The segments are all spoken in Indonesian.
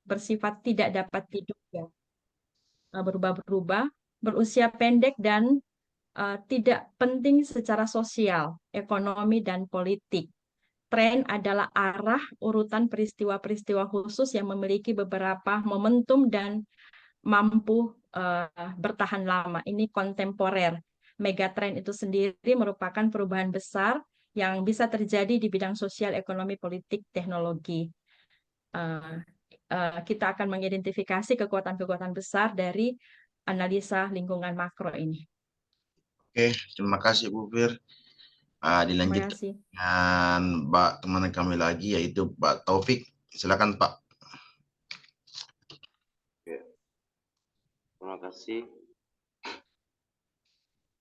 bersifat tidak dapat diduga, berubah-berubah, berusia pendek dan tidak penting secara sosial, ekonomi, dan politik. Tren adalah arah urutan peristiwa-peristiwa khusus yang memiliki beberapa momentum dan mampu bertahan lama. Ini kontemporer. Megatrend itu sendiri merupakan perubahan besar yang bisa terjadi di bidang sosial, ekonomi, politik, teknologi. Uh, kita akan mengidentifikasi kekuatan-kekuatan besar dari analisa lingkungan makro ini. Oke, terima kasih Bu Fir. Terima Dilanjutkan kasih. dengan Pak teman kami lagi yaitu Pak Taufik. Silakan Pak. Oke, terima kasih.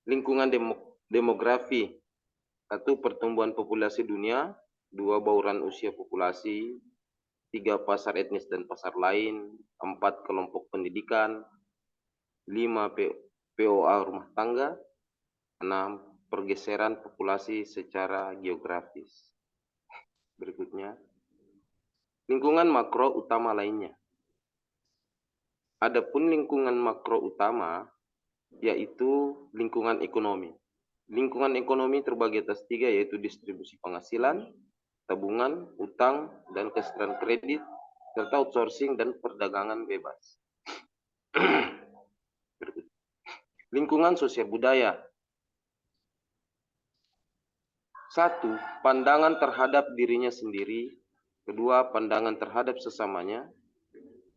Lingkungan demografi, satu pertumbuhan populasi dunia, dua bauran usia populasi, tiga pasar etnis dan pasar lain, empat kelompok pendidikan, lima POA rumah tangga, enam pergeseran populasi secara geografis. Berikutnya, lingkungan makro utama lainnya. Adapun lingkungan makro utama yaitu lingkungan ekonomi. Lingkungan ekonomi terbagi atas tiga, yaitu distribusi penghasilan, tabungan, utang, dan kesejahteraan kredit, serta outsourcing dan perdagangan bebas. Lingkungan sosial budaya. Satu, pandangan terhadap dirinya sendiri. Kedua, pandangan terhadap sesamanya.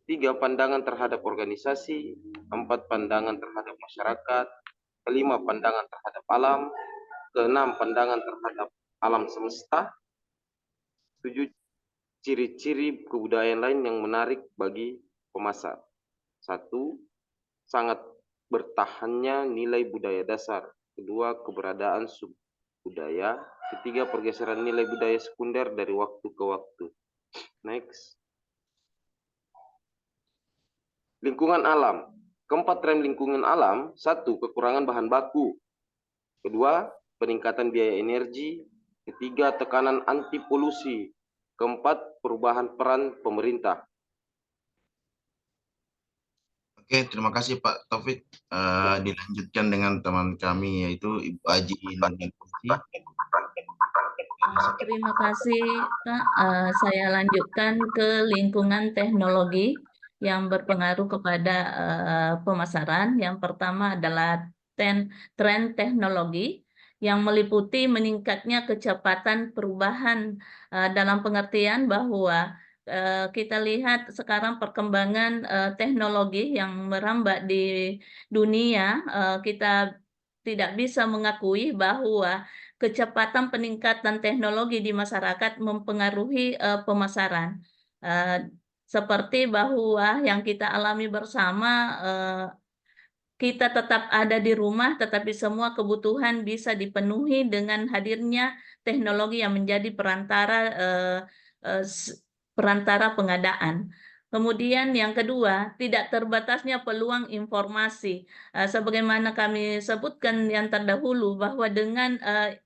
Tiga, pandangan terhadap organisasi. Empat, pandangan terhadap masyarakat. Kelima, pandangan terhadap alam. Keenam, pandangan terhadap alam semesta. 7, ciri-ciri kebudayaan lain yang menarik bagi pemasar. 1, sangat bertahannya nilai budaya dasar. Kedua, keberadaan subbudaya. Ketiga, pergeseran nilai budaya sekunder dari waktu ke waktu. Next. Lingkungan alam. Keempat tren lingkungan alam. 1, kekurangan bahan baku. Kedua, peningkatan biaya energi. Ketiga, tekanan anti polusi. Keempat, perubahan peran pemerintah. Oke, terima kasih Pak Taufik. Dilanjutkan dengan teman kami yaitu Ibu Aji Nuryanti. Terima kasih Pak. Saya lanjutkan ke lingkungan teknologi yang berpengaruh kepada pemasaran. Yang pertama adalah tren teknologi yang meliputi meningkatnya kecepatan perubahan dalam pengertian bahwa kita lihat sekarang perkembangan teknologi yang merambat di dunia, kita tidak bisa mengakui bahwa kecepatan peningkatan teknologi di masyarakat mempengaruhi pemasaran. Seperti bahwa yang kita alami bersama, kita tetap ada di rumah, tetapi semua kebutuhan bisa dipenuhi dengan hadirnya teknologi yang menjadi perantara pengadaan. Kemudian yang kedua, tidak terbatasnya peluang informasi. Sebagaimana kami sebutkan yang terdahulu, bahwa dengan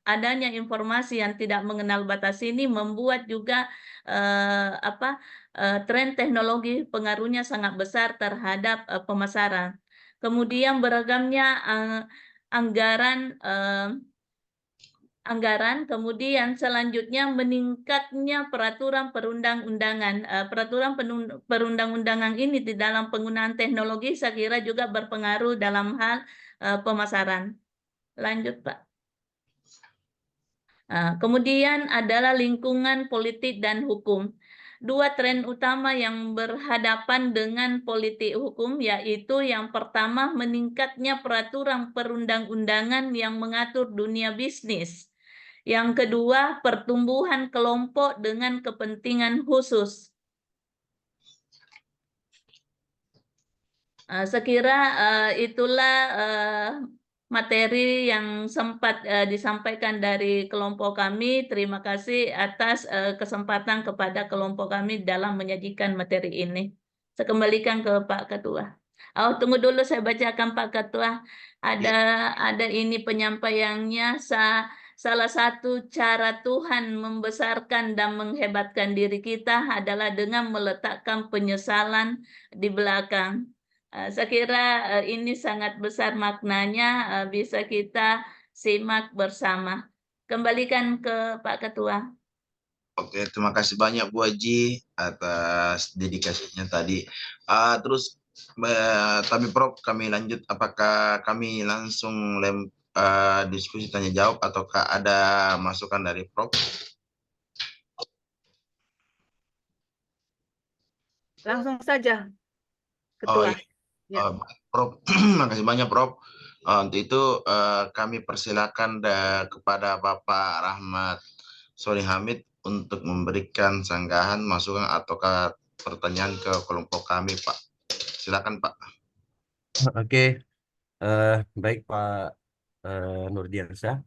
adanya informasi yang tidak mengenal batas ini membuat juga tren teknologi pengaruhnya sangat besar terhadap pemasaran. Kemudian beragamnya anggaran, kemudian selanjutnya meningkatnya peraturan perundang-undangan. Peraturan perundang-undangan ini di dalam penggunaan teknologi saya kira juga berpengaruh dalam hal pemasaran. Lanjut, Pak. Kemudian adalah lingkungan politik dan hukum. Dua tren utama yang berhadapan dengan politik hukum, yaitu yang pertama meningkatnya peraturan perundang-undangan yang mengatur dunia bisnis. Yang kedua, pertumbuhan kelompok dengan kepentingan khusus. Sekira itulah materi yang sempat disampaikan dari kelompok kami. Terima kasih atas kesempatan kepada kelompok kami dalam menyajikan materi ini. Saya kembalikan ke Pak Ketua. Oh, tunggu dulu saya bacakan Pak Ketua. Ada ini penyampaiannya. Salah satu cara Tuhan membesarkan dan menghebatkan diri kita adalah dengan meletakkan penyesalan di belakang. Saya kira ini sangat besar maknanya, bisa kita simak bersama. Kembalikan ke Pak Ketua. Oke, terima kasih banyak Bu Haji atas dedikasinya tadi. Terus tapi Prof, kami lanjut. Apakah kami langsung diskusi tanya jawab ataukah ada masukan dari Prof? Langsung saja, Oh Ketua. iya, Ya. Prof, makasih banyak Prof. Untuk itu kami persilakan kepada Bapak Rahmat Soli Hamid untuk memberikan sanggahan, masukan ataukah pertanyaan ke kelompok kami, Pak. Silakan, Pak. Oke, baik Pak Nurdiansyah.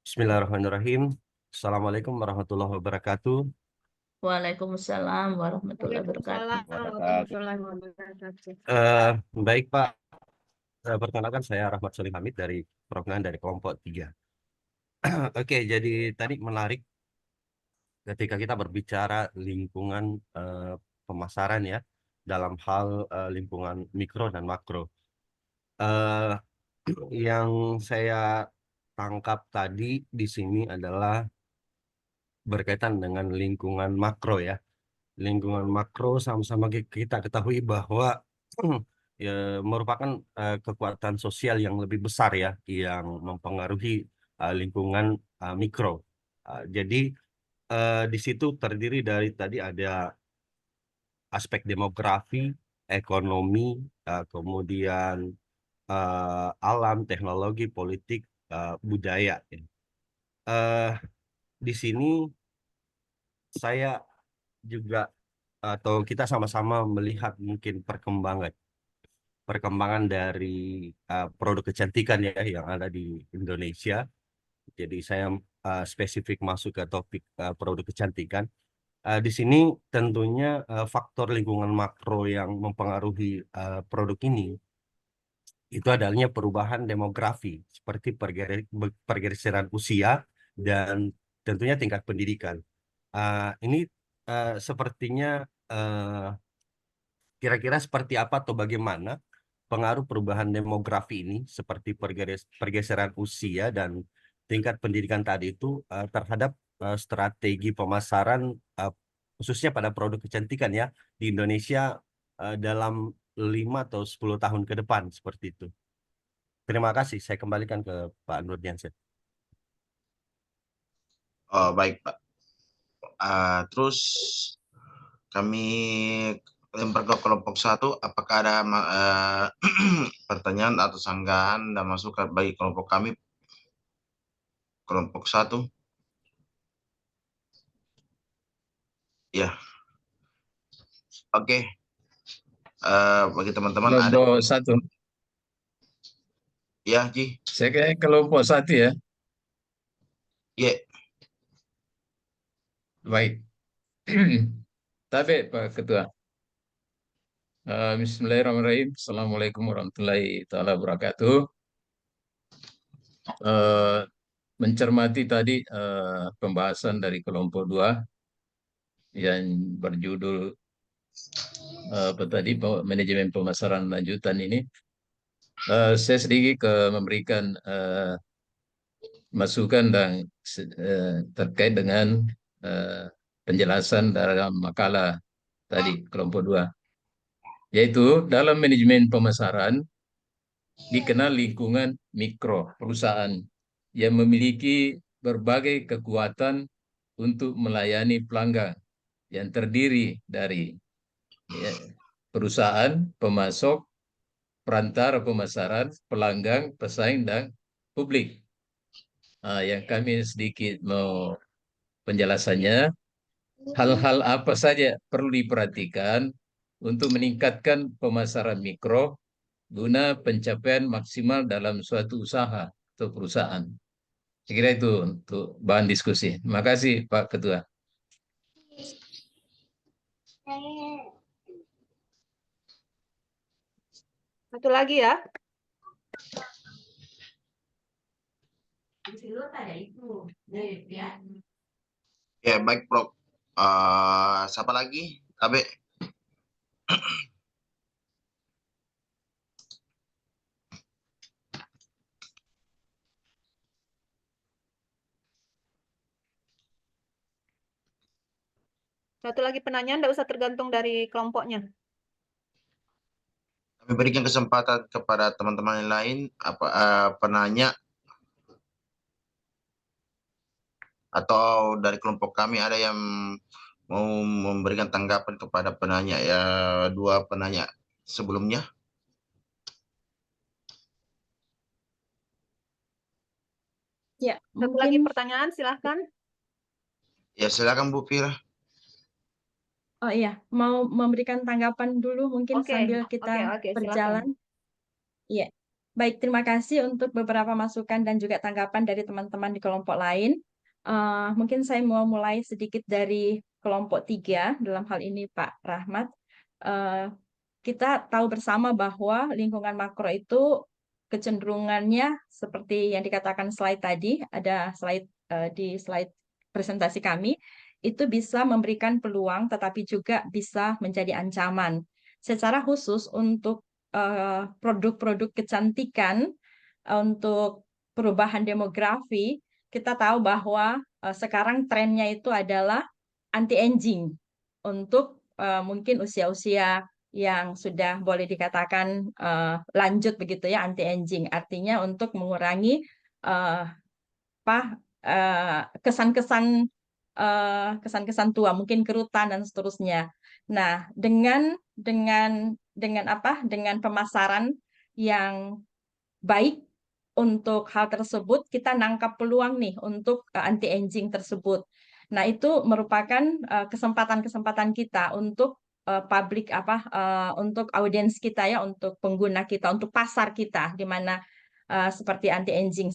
Bismillahirrahmanirrahim. Assalamualaikum warahmatullahi wabarakatuh. Waalaikumsalam warahmatullahi wabarakatuh. Waalaikumsalam warahmatullahi wabarakatuh. Baik Pak, perkenalkan saya Rahmat Soli Hamid dari Program dari kelompok 3. Oke, jadi tadi menarik ketika kita berbicara lingkungan pemasaran ya, dalam hal lingkungan mikro dan makro. Yang saya tangkap tadi di sini adalah berkaitan dengan lingkungan makro ya. Lingkungan makro sama-sama kita ketahui bahwa ya, merupakan kekuatan sosial yang lebih besar ya, yang mempengaruhi lingkungan mikro. Jadi di situ terdiri dari tadi ada aspek demografi, ekonomi, kemudian alam, teknologi, politik, budaya. Di sini saya juga atau kita sama-sama melihat mungkin perkembangan dari produk kecantikan ya yang ada di Indonesia. Jadi saya spesifik masuk ke topik produk kecantikan. Di sini tentunya faktor lingkungan makro yang mempengaruhi produk ini itu adanya perubahan demografi seperti pergeseran usia dan tentunya tingkat pendidikan. Ini sepertinya kira-kira seperti apa atau bagaimana pengaruh perubahan demografi ini seperti pergeseran usia dan tingkat pendidikan tadi itu terhadap strategi pemasaran khususnya pada produk kecantikan ya di Indonesia dalam 5 atau 10 tahun ke depan seperti itu. Terima kasih. Saya kembalikan ke Pak Nurdiansyah. Oh, baik, Pak. Terus kami lempar ke kelompok 1. Apakah ada pertanyaan atau sanggahan dan masukan bagi kelompok kami? Kelompok 1. Ya. Oke. Bagi teman-teman ada. Kelompok 1. Ya, Ji. Saya kira kelompok 1 ya. Ya. Baik. Tapi Pak Ketua. Bismillahirrahmanirrahim. Assalamualaikum warahmatullahi taala wabarakatuh. Mencermati tadi pembahasan dari kelompok 2 yang berjudul manajemen pemasaran lanjutan ini. Saya sedikit memberikan masukan dan terkait dengan penjelasan dalam makalah tadi kelompok 2, yaitu dalam manajemen pemasaran dikenal lingkungan mikro perusahaan yang memiliki berbagai kekuatan untuk melayani pelanggan yang terdiri dari perusahaan, pemasok, perantara pemasaran, pelanggan, pesaing, dan publik. Yang kami sedikit mau penjelasannya, hal-hal apa saja perlu diperhatikan untuk meningkatkan pemasaran mikro guna pencapaian maksimal dalam suatu usaha atau perusahaan. Saya kira itu untuk bahan diskusi. Terima kasih Pak Ketua. Satu lagi ya. Ya, baik, Prof. Siapa lagi? Abe. Satu lagi penanya, nggak usah tergantung dari kelompoknya. Kami berikan kesempatan kepada teman-teman yang lain, penanya atau dari kelompok kami ada yang mau memberikan tanggapan kepada penanya ya, dua penanya sebelumnya. Ya, Satu lagi mungkin pertanyaan, silahkan. Ya, silakan Bu Fira. oh iya, mau memberikan tanggapan dulu mungkin Oke, sambil kita oke, silahkan. berjalan. Iya. Baik, terima kasih untuk beberapa masukan dan juga tanggapan dari teman-teman di kelompok lain. Mungkin saya mau mulai sedikit dari kelompok 3 dalam hal ini Pak Rahmat. Eh, kita tahu bersama bahwa lingkungan makro itu kecenderungannya seperti yang dikatakan slide tadi, ada slide di slide presentasi kami, itu bisa memberikan peluang tetapi juga bisa menjadi ancaman. Secara khusus untuk produk-produk kecantikan, untuk perubahan demografi, kita tahu bahwa sekarang trennya itu adalah anti-aging untuk mungkin usia-usia yang sudah boleh dikatakan lanjut begitu ya, anti-aging. Artinya untuk mengurangi eh, kesan-kesan kesan-kesan tua, mungkin kerutan dan seterusnya. Nah, dengan pemasaran yang baik untuk hal tersebut, kita nangkap peluang nih untuk anti-aging tersebut. Nah, itu merupakan kesempatan-kesempatan kita untuk untuk audiens kita ya, untuk pengguna kita, untuk pasar kita, di mana seperti anti-aging.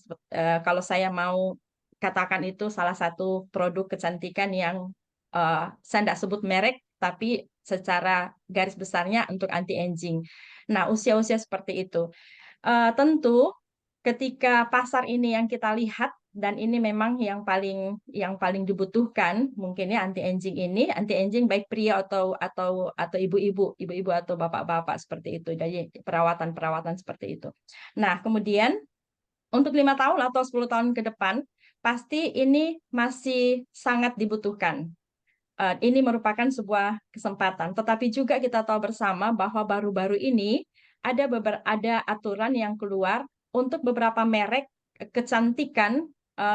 Kalau saya mau katakan itu salah satu produk kecantikan yang saya tidak sebut merek, tapi secara garis besarnya untuk anti-aging. Nah, usia-usia seperti itu. Tentu ketika pasar ini yang kita lihat dan ini memang yang paling dibutuhkan mungkin ya anti-aging baik pria atau ibu-ibu atau bapak-bapak seperti itu, dari perawatan seperti itu. Nah, kemudian untuk 5 tahun atau 10 tahun ke depan pasti ini masih sangat dibutuhkan. Ini merupakan sebuah kesempatan. Tetapi juga kita tahu bersama bahwa baru-baru ini ada aturan yang keluar untuk beberapa merek kecantikan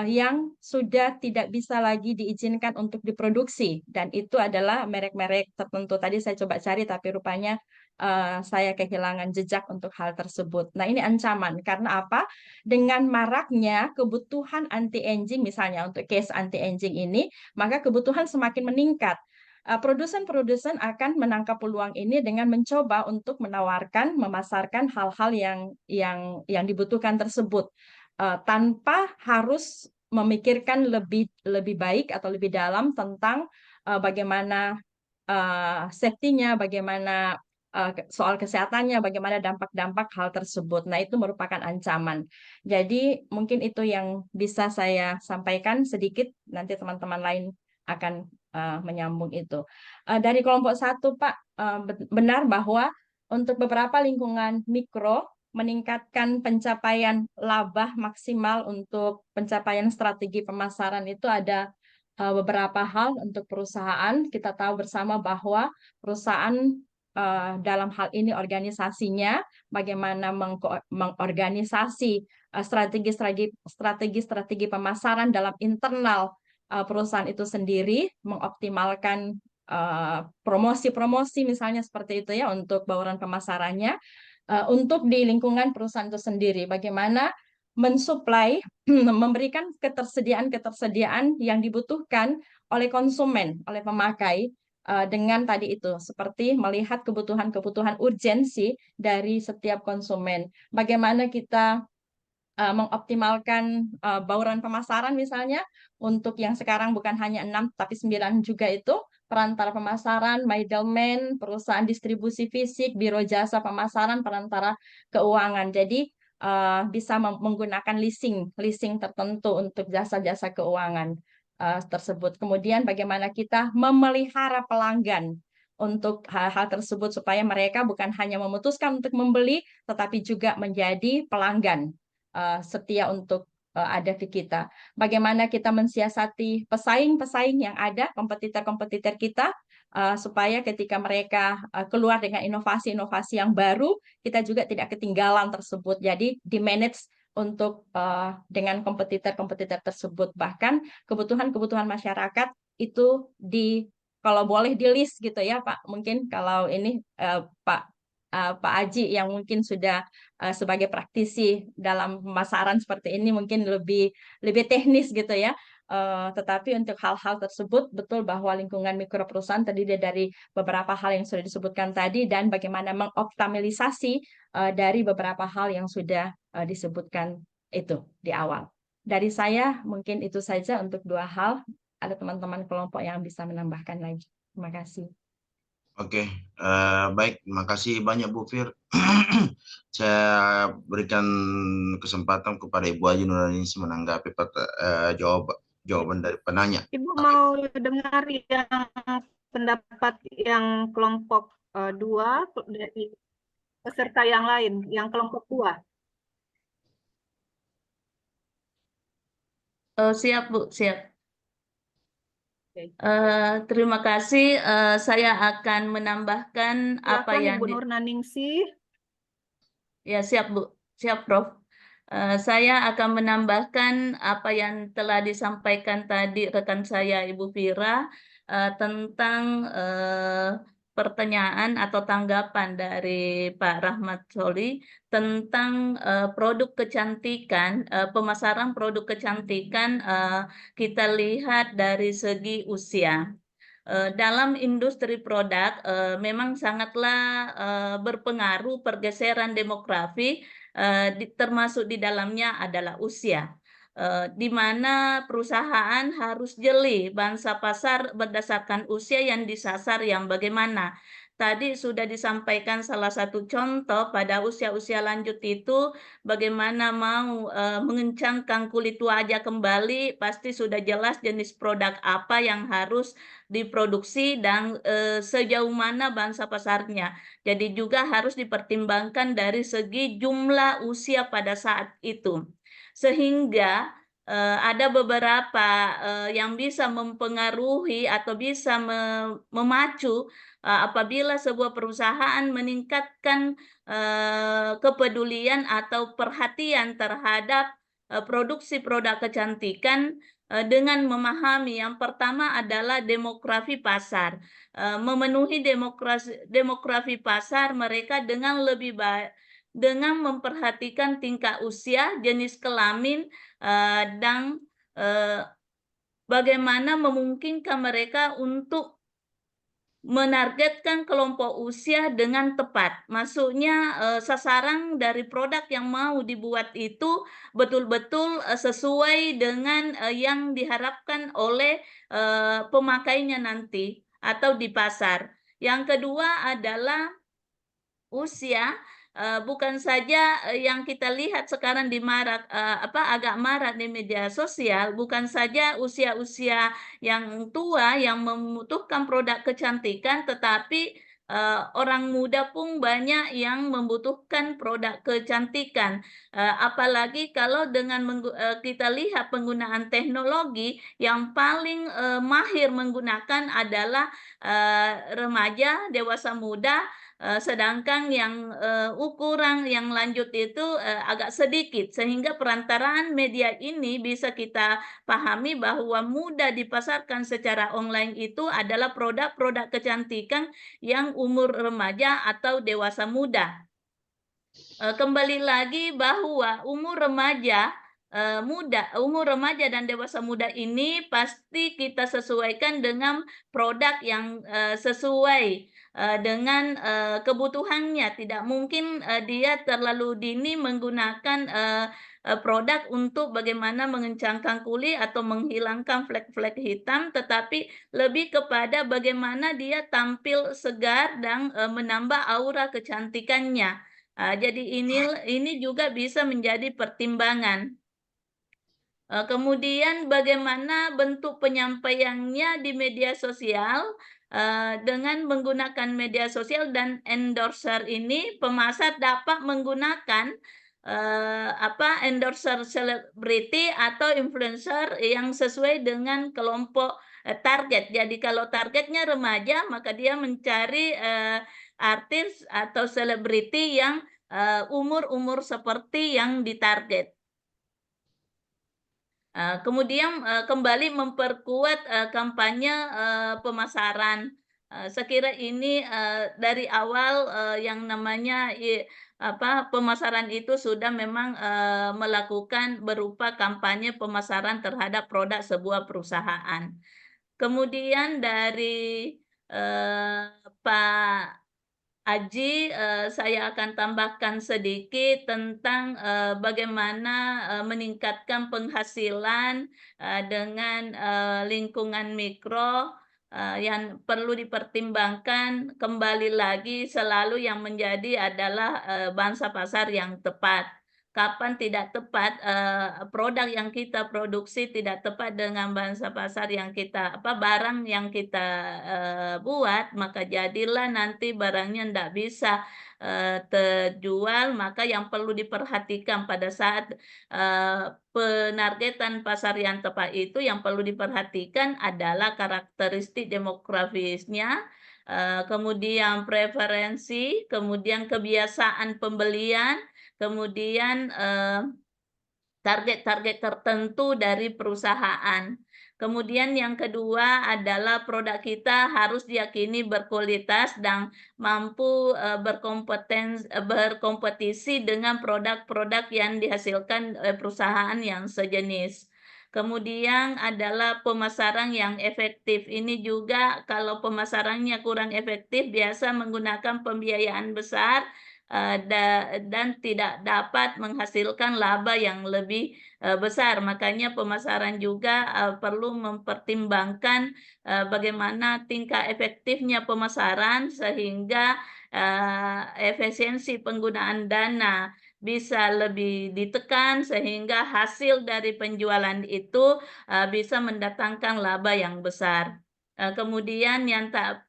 yang sudah tidak bisa lagi diizinkan untuk diproduksi. Dan itu adalah merek-merek tertentu. Tadi saya coba cari, tapi rupanya saya kehilangan jejak untuk hal tersebut. Nah, ini ancaman. Karena apa? Dengan maraknya kebutuhan anti-aging, misalnya untuk case anti-aging ini, maka kebutuhan semakin meningkat. Produsen-produsen akan menangkap peluang ini dengan mencoba untuk memasarkan hal-hal yang dibutuhkan tersebut tanpa harus memikirkan lebih baik atau lebih dalam tentang bagaimana safety-nya, bagaimana soal kesehatannya, bagaimana dampak-dampak hal tersebut. Nah, itu merupakan ancaman. Jadi, mungkin itu yang bisa saya sampaikan sedikit, nanti teman-teman lain akan menyambung itu. Dari kelompok 1, Pak, benar bahwa untuk beberapa lingkungan mikro, meningkatkan pencapaian laba maksimal untuk pencapaian strategi pemasaran itu ada beberapa hal untuk perusahaan. Kita tahu bersama bahwa perusahaan dalam hal ini organisasinya, bagaimana mengorganisasi strategi pemasaran dalam internal perusahaan itu sendiri, mengoptimalkan promosi-promosi misalnya seperti itu ya untuk bauran pemasarannya, untuk di lingkungan perusahaan itu sendiri, bagaimana mensuplai, memberikan ketersediaan yang dibutuhkan oleh konsumen, oleh pemakai, dengan tadi itu, seperti melihat kebutuhan-kebutuhan urgensi dari setiap konsumen. Bagaimana kita mengoptimalkan bauran pemasaran misalnya, untuk yang sekarang bukan hanya 6, tapi 9 juga itu, perantara pemasaran, middleman, perusahaan distribusi fisik, biro jasa pemasaran, perantara keuangan. Jadi bisa menggunakan leasing tertentu untuk jasa-jasa keuangan tersebut. Kemudian bagaimana kita memelihara pelanggan untuk hal-hal tersebut supaya mereka bukan hanya memutuskan untuk membeli, tetapi juga menjadi pelanggan setia untuk ada di kita. Bagaimana kita mensiasati pesaing-pesaing yang ada, kompetitor-kompetitor kita, supaya ketika mereka keluar dengan inovasi-inovasi yang baru, kita juga tidak ketinggalan tersebut. Jadi di-manage untuk dengan kompetitor-kompetitor tersebut. Bahkan kebutuhan-kebutuhan masyarakat itu kalau boleh di list gitu ya Pak. Mungkin kalau ini Pak Aji yang mungkin sudah sebagai praktisi dalam pemasaran seperti ini mungkin lebih teknis gitu ya. Tetapi untuk hal-hal tersebut betul bahwa lingkungan mikro perusahaan terdiri dari beberapa hal yang sudah disebutkan tadi dan bagaimana mengoptimalisasi dari beberapa hal yang sudah disebutkan itu di awal. Dari saya mungkin itu saja untuk 2 hal. Ada teman-teman kelompok yang bisa menambahkan lagi. Terima kasih. Oke, baik. Terima kasih banyak Bu Fir. Saya berikan kesempatan kepada Ibu Aji Nuraningsi menanggapi jawaban dari penanya. Ibu mau dengar yang pendapat yang kelompok 2 dari peserta yang lain, yang kelompok 2. Siap Bu, siap. Oke. Terima kasih. Saya akan menambahkan apa Silakan yang Ibu Nurnaningsi. Ya, siap Bu, siap Prof. Saya akan menambahkan apa yang telah disampaikan tadi rekan saya Ibu Fira tentang pertanyaan atau tanggapan dari Pak Rahmat Soli tentang produk kecantikan, pemasaran produk kecantikan kita lihat dari segi usia. Dalam industri produk memang sangatlah berpengaruh pergeseran demografi, termasuk di dalamnya adalah usia, di mana perusahaan harus jeli bangsa pasar berdasarkan usia yang disasar yang bagaimana. Tadi sudah disampaikan salah satu contoh pada usia-usia lanjut itu bagaimana mau mengencangkan kulit wajah kembali, pasti sudah jelas jenis produk apa yang harus diproduksi dan sejauh mana bangsa pasarnya. Jadi juga harus dipertimbangkan dari segi jumlah usia pada saat itu. Sehingga ada beberapa yang bisa mempengaruhi atau bisa memacu apabila sebuah perusahaan meningkatkan kepedulian atau perhatian terhadap produksi produk kecantikan dengan memahami yang pertama adalah demografi pasar. Memenuhi demografi pasar mereka dengan lebih baik dengan memperhatikan tingkah usia, jenis kelamin, dan bagaimana memungkinkan mereka untuk menargetkan kelompok usia dengan tepat. Maksudnya sasaran dari produk yang mau dibuat itu betul-betul sesuai dengan yang diharapkan oleh pemakainya nanti atau di pasar. Yang kedua adalah usia. Bukan saja yang kita lihat sekarang agak marak di media sosial, bukan saja usia-usia yang tua yang membutuhkan produk kecantikan, tetapi orang muda pun banyak yang membutuhkan produk kecantikan. Apalagi kalau dengan kita lihat penggunaan teknologi yang paling mahir menggunakan adalah remaja, dewasa muda. Sedangkan yang ukuran yang lanjut itu agak sedikit, sehingga perantaraan media ini bisa kita pahami bahwa mudah dipasarkan secara online itu adalah produk-produk kecantikan yang umur remaja atau dewasa muda. Kembali lagi bahwa umur remaja dan dewasa muda ini pasti kita sesuaikan dengan produk yang sesuai dengan kebutuhannya. Tidak mungkin dia terlalu dini menggunakan produk untuk bagaimana mengencangkan kulit atau menghilangkan flek-flek hitam, tetapi lebih kepada bagaimana dia tampil segar dan menambah aura kecantikannya. Jadi ini juga bisa menjadi pertimbangan. Kemudian bagaimana bentuk penyampaiannya di media sosial, dengan menggunakan media sosial dan endorser ini, pemasar dapat menggunakan endorser selebriti atau influencer yang sesuai dengan kelompok target. Jadi kalau targetnya remaja, maka dia mencari artis atau selebriti yang umur-umur seperti yang ditarget. Kemudian kembali memperkuat kampanye pemasaran. Saya kira ini dari awal yang namanya pemasaran itu sudah memang melakukan berupa kampanye pemasaran terhadap produk sebuah perusahaan. Kemudian dari Pak Aji, saya akan tambahkan sedikit tentang bagaimana meningkatkan penghasilan dengan lingkungan mikro yang perlu dipertimbangkan. Kembali lagi, selalu yang menjadi adalah bangsa pasar yang tepat. Kapan tidak tepat produk yang kita produksi tidak tepat dengan bangsa pasar yang kita barang yang kita buat, maka jadilah nanti barangnya tidak bisa terjual. Maka yang perlu diperhatikan pada saat penargetan pasar yang tepat itu, yang perlu diperhatikan adalah karakteristik demografisnya, kemudian preferensi, kemudian kebiasaan pembelian, kemudian target-target tertentu dari perusahaan. Kemudian yang kedua adalah produk kita harus diyakini berkualitas dan mampu berkompetisi dengan produk-produk yang dihasilkan perusahaan yang sejenis. Kemudian adalah pemasaran yang efektif. Ini juga kalau pemasarannya kurang efektif, biasa menggunakan pembiayaan besar dan tidak dapat menghasilkan laba yang lebih besar. Makanya pemasaran juga perlu mempertimbangkan bagaimana tingkat efektifnya pemasaran sehingga efisiensi penggunaan dana bisa lebih ditekan sehingga hasil dari penjualan itu bisa mendatangkan laba yang besar. Kemudian yang tak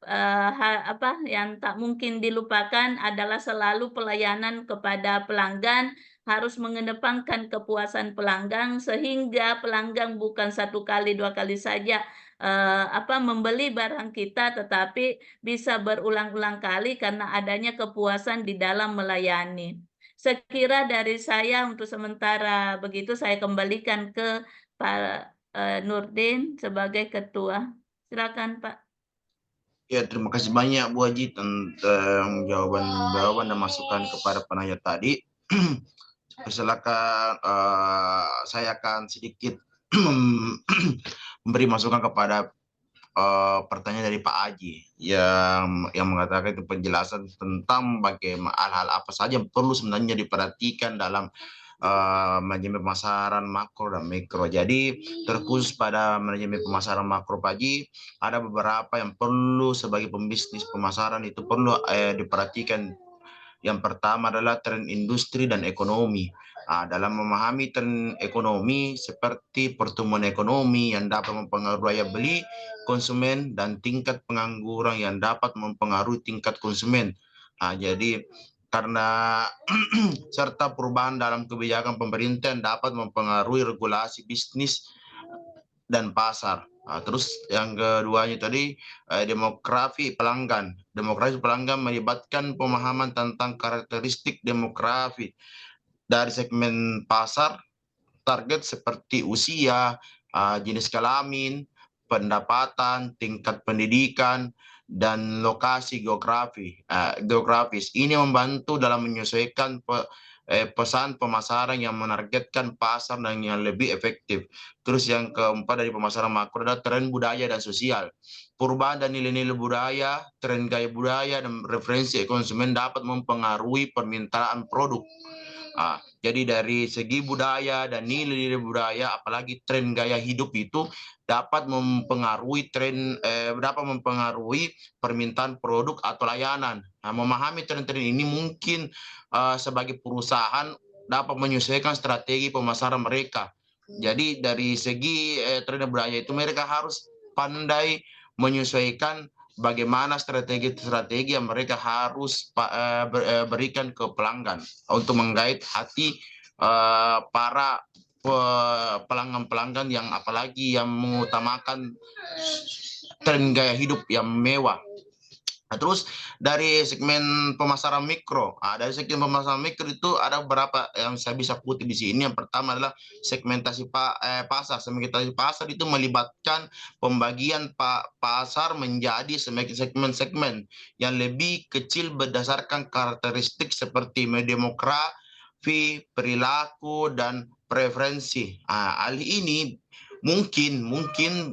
mungkin dilupakan adalah selalu pelayanan kepada pelanggan, harus mengedepankan kepuasan pelanggan sehingga pelanggan bukan satu kali dua kali saja membeli barang kita, tetapi bisa berulang-ulang kali karena adanya kepuasan di dalam melayani. Sekira dari saya untuk sementara begitu, saya kembalikan ke Pak Nurdin sebagai ketua. Silakan Pak. Ya, terima kasih banyak Bu Haji tentang jawaban-jawaban dan masukan kepada penanya tadi. Persilakan, saya akan sedikit memberi masukan kepada pertanyaan dari Pak Haji yang mengatakan itu penjelasan tentang bagaimana hal-hal apa saja yang perlu sebenarnya diperhatikan dalam manajemen pemasaran makro dan mikro. Jadi terkhusus pada manajemen pemasaran makro Pak Haji, ada beberapa yang perlu sebagai pembisnis pemasaran itu perlu diperhatikan. Yang pertama adalah tren industri dan ekonomi. Dalam memahami tren ekonomi seperti pertumbuhan ekonomi yang dapat mempengaruhi daya beli konsumen dan tingkat pengangguran yang dapat mempengaruhi tingkat konsumen. Jadi karena serta perubahan dalam kebijakan pemerintah yang dapat mempengaruhi regulasi bisnis dan pasar. Terus yang keduanya tadi demografi pelanggan. Demografi pelanggan melibatkan pemahaman tentang karakteristik demografi dari segmen pasar target seperti usia, jenis kelamin, pendapatan, tingkat pendidikan, dan lokasi geografis. Ini membantu dalam menyesuaikan pesan pemasaran yang menargetkan pasar dan yang lebih efektif. Terus yang keempat dari pemasaran makro adalah tren budaya dan sosial. Perubahan dan nilai-nilai budaya, tren gaya budaya, dan referensi konsumen dapat mempengaruhi permintaan produk. Jadi dari segi budaya dan nilai-nilai budaya, apalagi tren gaya hidup itu dapat mempengaruhi dapat mempengaruhi permintaan produk atau layanan. Nah, memahami tren-tren ini mungkin sebagai perusahaan dapat menyesuaikan strategi pemasaran mereka. Jadi dari segi tren budaya itu mereka harus pandai menyesuaikan bagaimana strategi-strategi yang mereka harus berikan ke pelanggan untuk menggait hati para pelanggan-pelanggan yang apalagi yang mengutamakan tren gaya hidup yang mewah. Nah, terus dari segmen pemasaran mikro, dari segmen pemasaran mikro itu ada beberapa yang saya bisa kutip di sini. Yang pertama adalah segmentasi pasar. Segmentasi pasar itu melibatkan pembagian pasar menjadi segmen-segmen yang lebih kecil berdasarkan karakteristik seperti demografi, perilaku, dan preferensi. Hal ini mungkin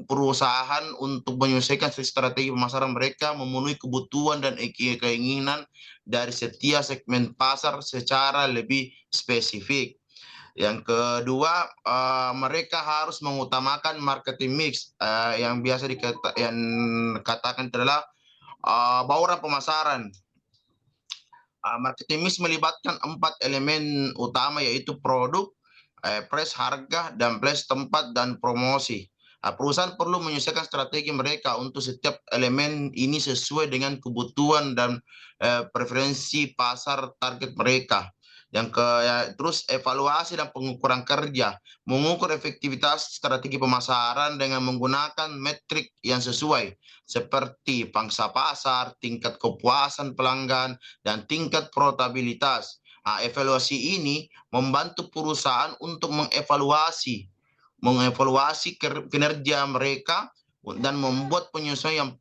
perusahaan untuk menyelesaikan strategi pemasaran mereka memenuhi kebutuhan dan keinginan dari setiap segmen pasar secara lebih spesifik. Yang kedua, mereka harus mengutamakan marketing mix yang biasa dikatakan adalah bauran pemasaran. Marketing mix melibatkan 4 elemen utama, yaitu produk, price harga, dan place tempat, dan promosi. Perusahaan perlu menyesuaikan strategi mereka untuk setiap elemen ini sesuai dengan kebutuhan dan preferensi pasar target mereka. Terus evaluasi dan pengukuran kerja, mengukur efektivitas strategi pemasaran dengan menggunakan metrik yang sesuai seperti pangsa pasar, tingkat kepuasan pelanggan, dan tingkat profitabilitas. Evaluasi ini membantu perusahaan untuk mengevaluasi kinerja mereka dan membuat penyesuaian yang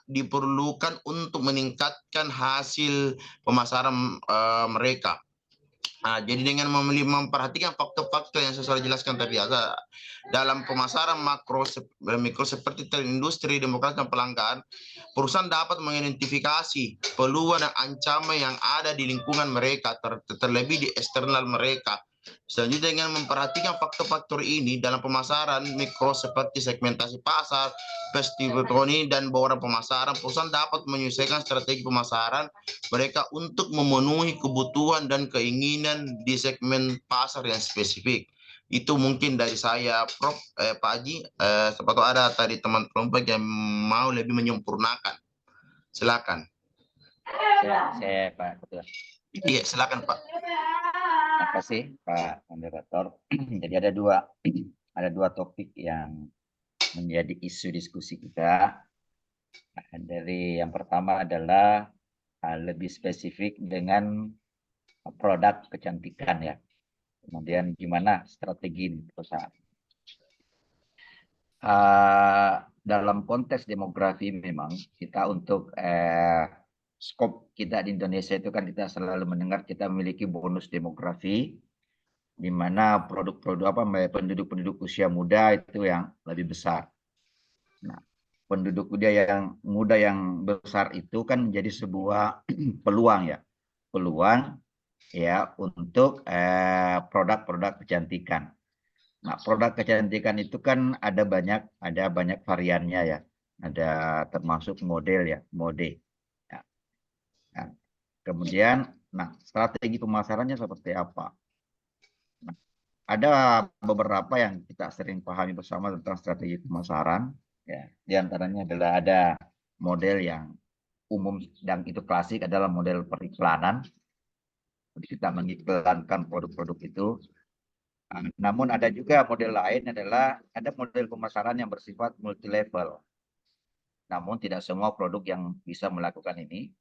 diperlukan untuk meningkatkan hasil pemasaran mereka. Jadi dengan memperhatikan faktor-faktor yang saya sudah jelaskan tadi, dalam pemasaran mikro seperti tren industri, demokrasi, dan pelanggan, perusahaan dapat mengidentifikasi peluang dan ancaman yang ada di lingkungan mereka, terlebih di eksternal mereka. Selanjutnya, dengan memperhatikan faktor-faktor ini dalam pemasaran mikro seperti segmentasi pasar, festivitoni, dan bauran pemasaran, perusahaan dapat menyesuaikan strategi pemasaran mereka untuk memenuhi kebutuhan dan keinginan di segmen pasar yang spesifik. Itu mungkin dari saya, Prof. Pak Haji. Siapa tahu ada tadi teman kelompok yang mau lebih menyempurnakan. Silakan. Saya Pak Ketua. Iya, silakan Pak. Terima kasih Pak Moderator. Jadi ada dua topik yang menjadi isu diskusi kita. Dari yang pertama adalah lebih spesifik dengan produk kecantikan ya. Kemudian gimana strategi perusahaan. Dalam konteks demografi memang kita untuk skop kita di Indonesia itu kan kita selalu mendengar kita memiliki bonus demografi, di mana penduduk-penduduk usia muda itu yang lebih besar. Nah, penduduk muda yang besar itu kan menjadi sebuah peluang ya untuk produk kecantikan. Nah, produk kecantikan itu kan ada banyak variannya ya. Ada termasuk mode. Ya. Nah, kemudian, strategi pemasarannya seperti apa? Nah, ada beberapa yang kita sering pahami bersama tentang strategi pemasaran. Ya, di antaranya adalah ada model yang umum dan itu klasik adalah model periklanan. Jadi kita mengiklankan produk-produk itu. Namun ada juga model lain adalah ada model pemasaran yang bersifat multi level. Namun tidak semua produk yang bisa melakukan ini.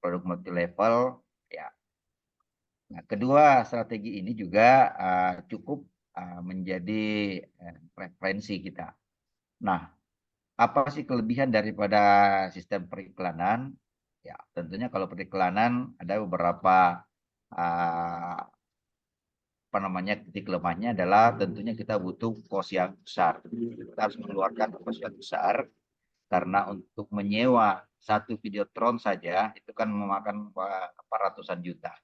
Produk multi level ya. Nah, kedua strategi ini juga cukup menjadi referensi kita. Nah, apa sih kelebihan daripada sistem periklanan? Ya, tentunya kalau periklanan ada beberapa titik lemahnya adalah tentunya kita butuh kos yang besar. Kita harus mengeluarkan kos yang besar karena untuk menyewa satu videotron saja itu kan memakan ratusan juta.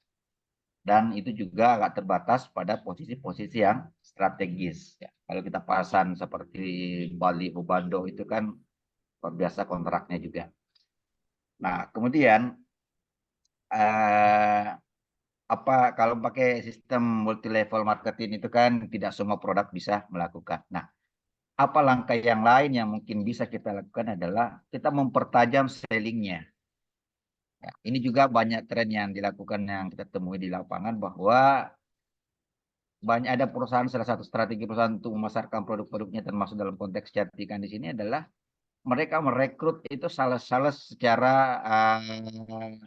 dan itu juga agak terbatas pada posisi-posisi yang strategis. Ya, kalau kita pasang seperti Bali, Ubando itu kan luar biasa kontraknya juga. Nah, kemudian kalau pakai sistem multi level marketing itu kan tidak semua produk bisa melakukan. Nah, apa langkah yang lain yang mungkin bisa kita lakukan adalah kita mempertajam sellingnya. Ya, ini juga banyak tren yang dilakukan yang kita temui di lapangan bahwa banyak ada perusahaan, salah satu strategi perusahaan untuk memasarkan produk-produknya termasuk dalam konteks kecantikan di sini adalah mereka merekrut itu sales-sales secara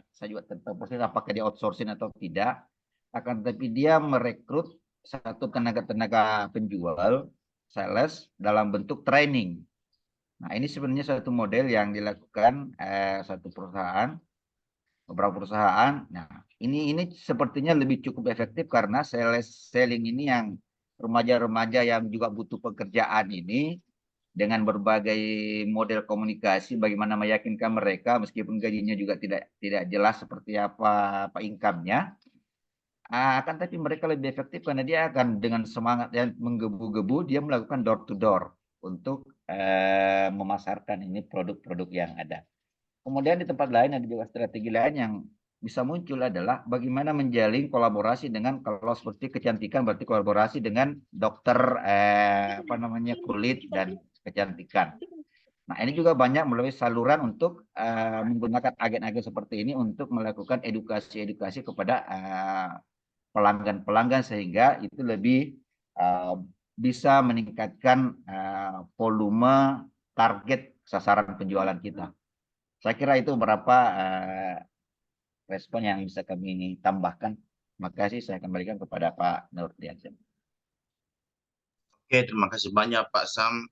saya juga tidak tahu apakah dia outsourcing atau tidak, akan tetapi dia merekrut satu tenaga-tenaga penjual sales dalam bentuk training. Nah, ini sebenarnya satu model yang dilakukan satu perusahaan, beberapa perusahaan. Nah, ini sepertinya lebih cukup efektif karena selling ini yang remaja-remaja yang juga butuh pekerjaan ini dengan berbagai model komunikasi bagaimana meyakinkan mereka meskipun gajinya juga tidak jelas seperti apa income-nya. Akan tapi mereka lebih efektif karena dia akan dengan semangat dan menggebu-gebu dia melakukan door to door untuk memasarkan ini produk-produk yang ada. Kemudian di tempat lain ada juga strategi lain yang bisa muncul adalah bagaimana menjalin kolaborasi dengan, kalau seperti kecantikan berarti kolaborasi dengan dokter kulit dan kecantikan. Nah, ini juga banyak melalui saluran untuk menggunakan agen-agen seperti ini untuk melakukan edukasi-edukasi kepada pelanggan-pelanggan sehingga itu lebih bisa meningkatkan volume target sasaran penjualan kita. Saya kira itu beberapa respon yang bisa kami tambahkan. Terima kasih, saya kembalikan kepada Pak Nurdiansyah. Oke, terima kasih banyak Pak Sam.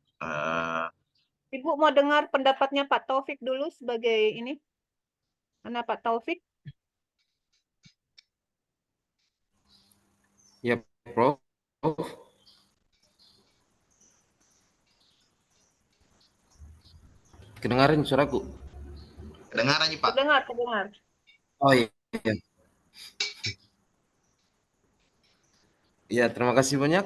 Ibu mau dengar pendapatnya Pak Taufik dulu sebagai ini. Mana Pak Taufik? Ya, Prof. Kedengaran suaraku? Kedengaran nih Pak? Terdengar. Oh iya. Ya, terima kasih banyak.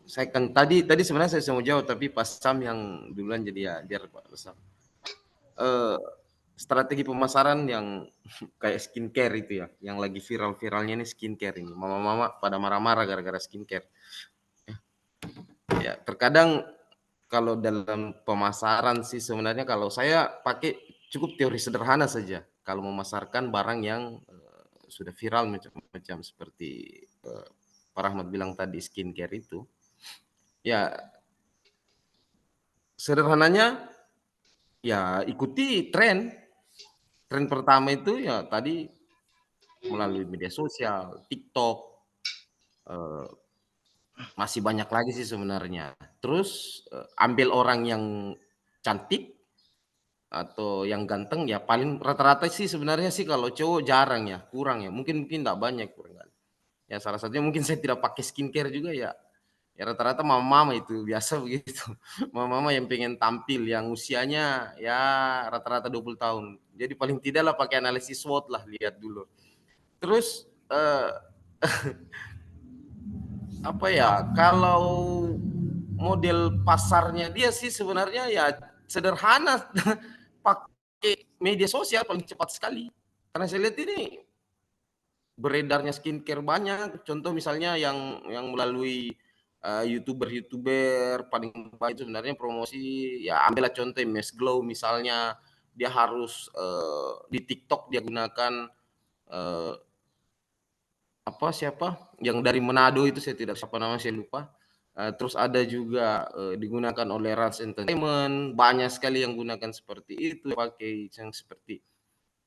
Saya kan tadi sebenarnya saya mau jawab tapi Pak Sam yang duluan jadi ya biar Pak Sam. Strategi pemasaran yang kayak skincare itu ya, yang lagi viral-viralnya ini skincare ini. Mama-mama pada marah-marah gara-gara skincare. Ya, terkadang kalau dalam pemasaran sih sebenarnya kalau saya pakai cukup teori sederhana saja. Kalau memasarkan barang yang sudah viral macam-macam seperti Pak Rahmat bilang tadi skincare itu. Ya, sederhananya ya ikuti tren. Tren pertama itu ya tadi melalui media sosial, TikTok, masih banyak lagi sih sebenarnya. Terus ambil orang yang cantik atau yang ganteng ya paling rata-rata sih sebenarnya sih kalau cowok jarang ya, kurang ya. Mungkin tidak banyak kurang kan. Ya salah satunya mungkin saya tidak pakai skincare juga ya. Ya rata-rata mama-mama itu biasa begitu. Mama-mama yang pengen tampil yang usianya ya rata-rata 20 tahun. Jadi paling tidaklah pakai analisis SWOT lah, lihat dulu. Terus apa ya, kalau model pasarnya dia sih sebenarnya ya sederhana. Pakai media sosial paling cepat sekali. Karena saya lihat ini beredarnya skincare banyak. Contoh misalnya yang melalui YouTuber paling baik itu sebenarnya promosi ya, ambillah contoh MS Glow misalnya, dia harus di TikTok dia gunakan siapa yang dari Manado itu, saya tidak siapa namanya, saya lupa. Terus ada juga digunakan oleh Rans Entertainment, banyak sekali yang gunakan seperti itu, pakai yang seperti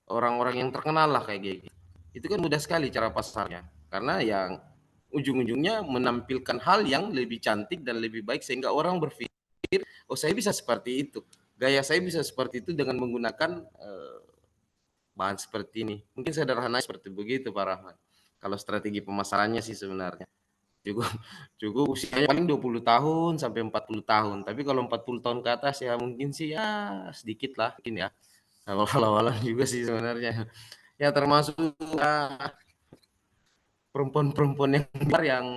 orang-orang yang terkenal lah kayak gitu. Itu kan mudah sekali cara pasarnya, karena yang ujung-ujungnya menampilkan hal yang lebih cantik dan lebih baik sehingga orang berpikir, oh saya bisa seperti itu, gaya saya bisa seperti itu dengan menggunakan bahan seperti ini. Mungkin sederhana seperti begitu Pak Rahmat. Kalau strategi pemasarannya sih sebenarnya cukup usianya paling 20 tahun sampai 40 tahun. Tapi kalau 40 tahun ke atas ya mungkin sih ya sedikit lah mungkin ya. Kalau awal-awal juga sih sebenarnya. Ya termasuk perempuan-perempuan yang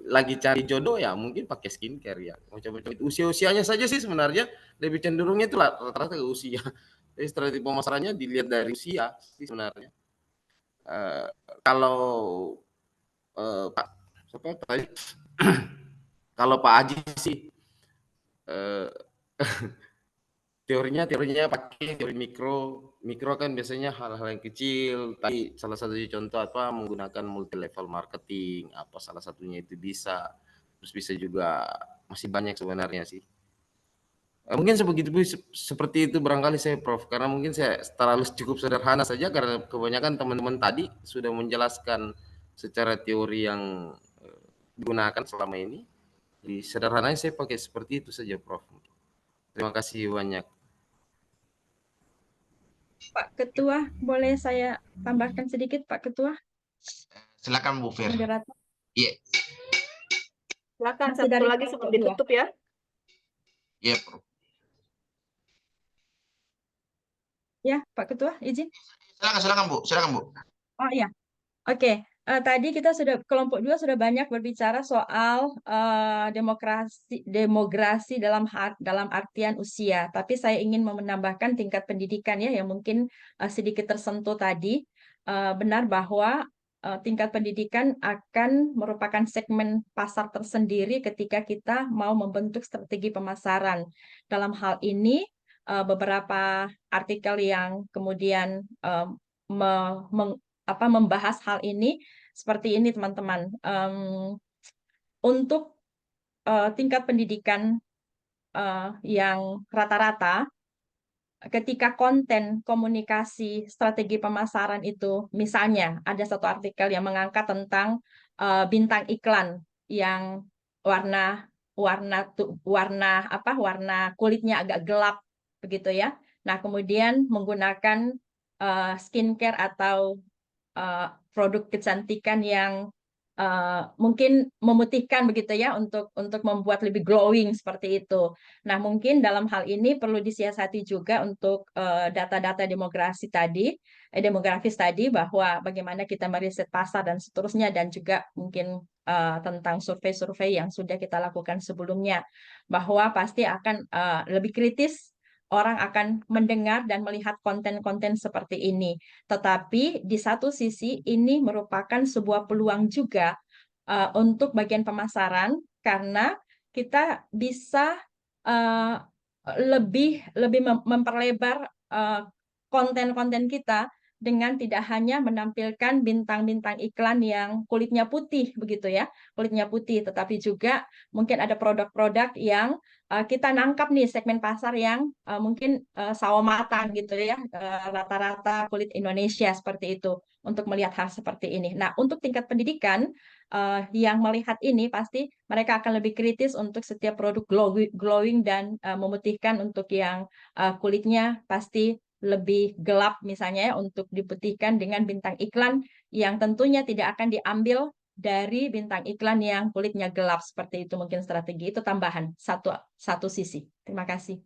lagi cari jodoh ya mungkin pakai skincare ya. Macam-macam itu. Usia-usianya saja sih sebenarnya lebih cenderungnya itu rata-rata ke usia. Jadi strategi pemasarannya dilihat dari usia sih sebenarnya. Kalau Pak siapa tadi? Kalau Pak Haji sih teorinya pakai teori mikro kan biasanya hal-hal yang kecil. Tadi salah satu contoh apa menggunakan multi level marketing apa salah satunya itu bisa. Terus bisa juga masih banyak sebenarnya sih. Mungkin seperti itu barangkali saya Prof. Karena mungkin saya terlalu cukup sederhana saja karena kebanyakan teman-teman tadi sudah menjelaskan secara teori yang digunakan selama ini. Jadi sederhananya saya pakai seperti itu saja Prof. Terima kasih banyak. Pak Ketua, boleh saya tambahkan sedikit, Pak Ketua? Silakan Bu Fir. Moderator. Iya. Silakan Masih satu dari lagi kelompok sebelum dua. ditutup ya. Iya, Prof. Ya, Pak Ketua, izin. Silakan Bu. Silakan Bu. Oh iya, oke. Tadi kita sudah kelompok 2 sudah banyak berbicara soal demografi dalam artian usia. Tapi saya ingin menambahkan tingkat pendidikan ya yang mungkin sedikit tersentuh tadi. Benar bahwa tingkat pendidikan akan merupakan segmen pasar tersendiri ketika kita mau membentuk strategi pemasaran. Dalam hal ini beberapa artikel yang kemudian membahas hal ini seperti ini teman-teman. Untuk tingkat pendidikan yang rata-rata, ketika konten komunikasi strategi pemasaran itu, misalnya ada satu artikel yang mengangkat tentang bintang iklan yang warna kulitnya agak gelap begitu ya. Nah, kemudian menggunakan skincare atau produk kecantikan yang mungkin memutihkan begitu ya untuk membuat lebih glowing seperti itu. Nah, mungkin dalam hal ini perlu disiasati juga untuk data-data demografis tadi bahwa bagaimana kita meriset pasar dan seterusnya dan juga mungkin tentang survei-survei yang sudah kita lakukan sebelumnya bahwa pasti akan lebih kritis orang akan mendengar dan melihat konten-konten seperti ini. Tetapi di satu sisi ini merupakan sebuah peluang juga untuk bagian pemasaran karena kita bisa lebih memperlebar konten-konten kita dengan tidak hanya menampilkan bintang-bintang iklan yang kulitnya putih begitu ya, kulitnya putih, tetapi juga mungkin ada produk-produk yang kita nangkap nih segmen pasar yang mungkin sawo matang gitu ya, rata-rata kulit Indonesia seperti itu untuk melihat hal seperti ini. Nah, untuk tingkat pendidikan yang melihat ini pasti mereka akan lebih kritis untuk setiap produk glowing dan memutihkan untuk yang kulitnya pasti lebih gelap misalnya ya untuk diputihkan dengan bintang iklan yang tentunya tidak akan diambil dari bintang iklan yang kulitnya gelap seperti itu. Mungkin strategi itu tambahan satu sisi. Terima kasih.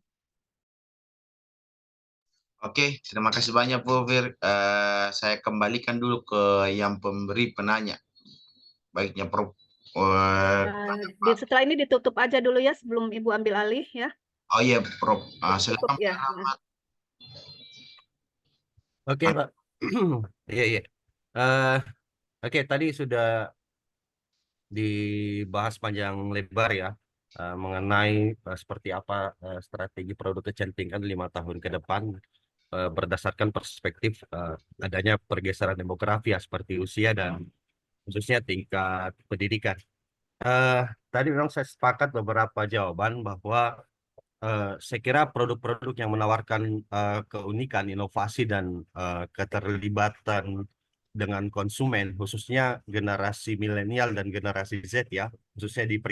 Oke, terima kasih banyak Bu Fir. Saya kembalikan dulu ke yang pemberi penanya. Baiknya Prof. Setelah ini ditutup aja dulu ya sebelum Ibu ambil alih ya. Oh iya Prof. Tutup Silakan. ya. Oke, Pak. Iya. Oke, tadi sudah dibahas panjang lebar ya mengenai seperti apa strategi produk kecantikan 5 tahun ke depan berdasarkan perspektif adanya pergeseran demografi ya seperti usia dan khususnya tingkat pendidikan. Tadi memang saya sepakat beberapa jawaban bahwa saya kira produk-produk yang menawarkan keunikan, inovasi, dan keterlibatan dengan konsumen, khususnya generasi milenial dan generasi Z ya, khususnya di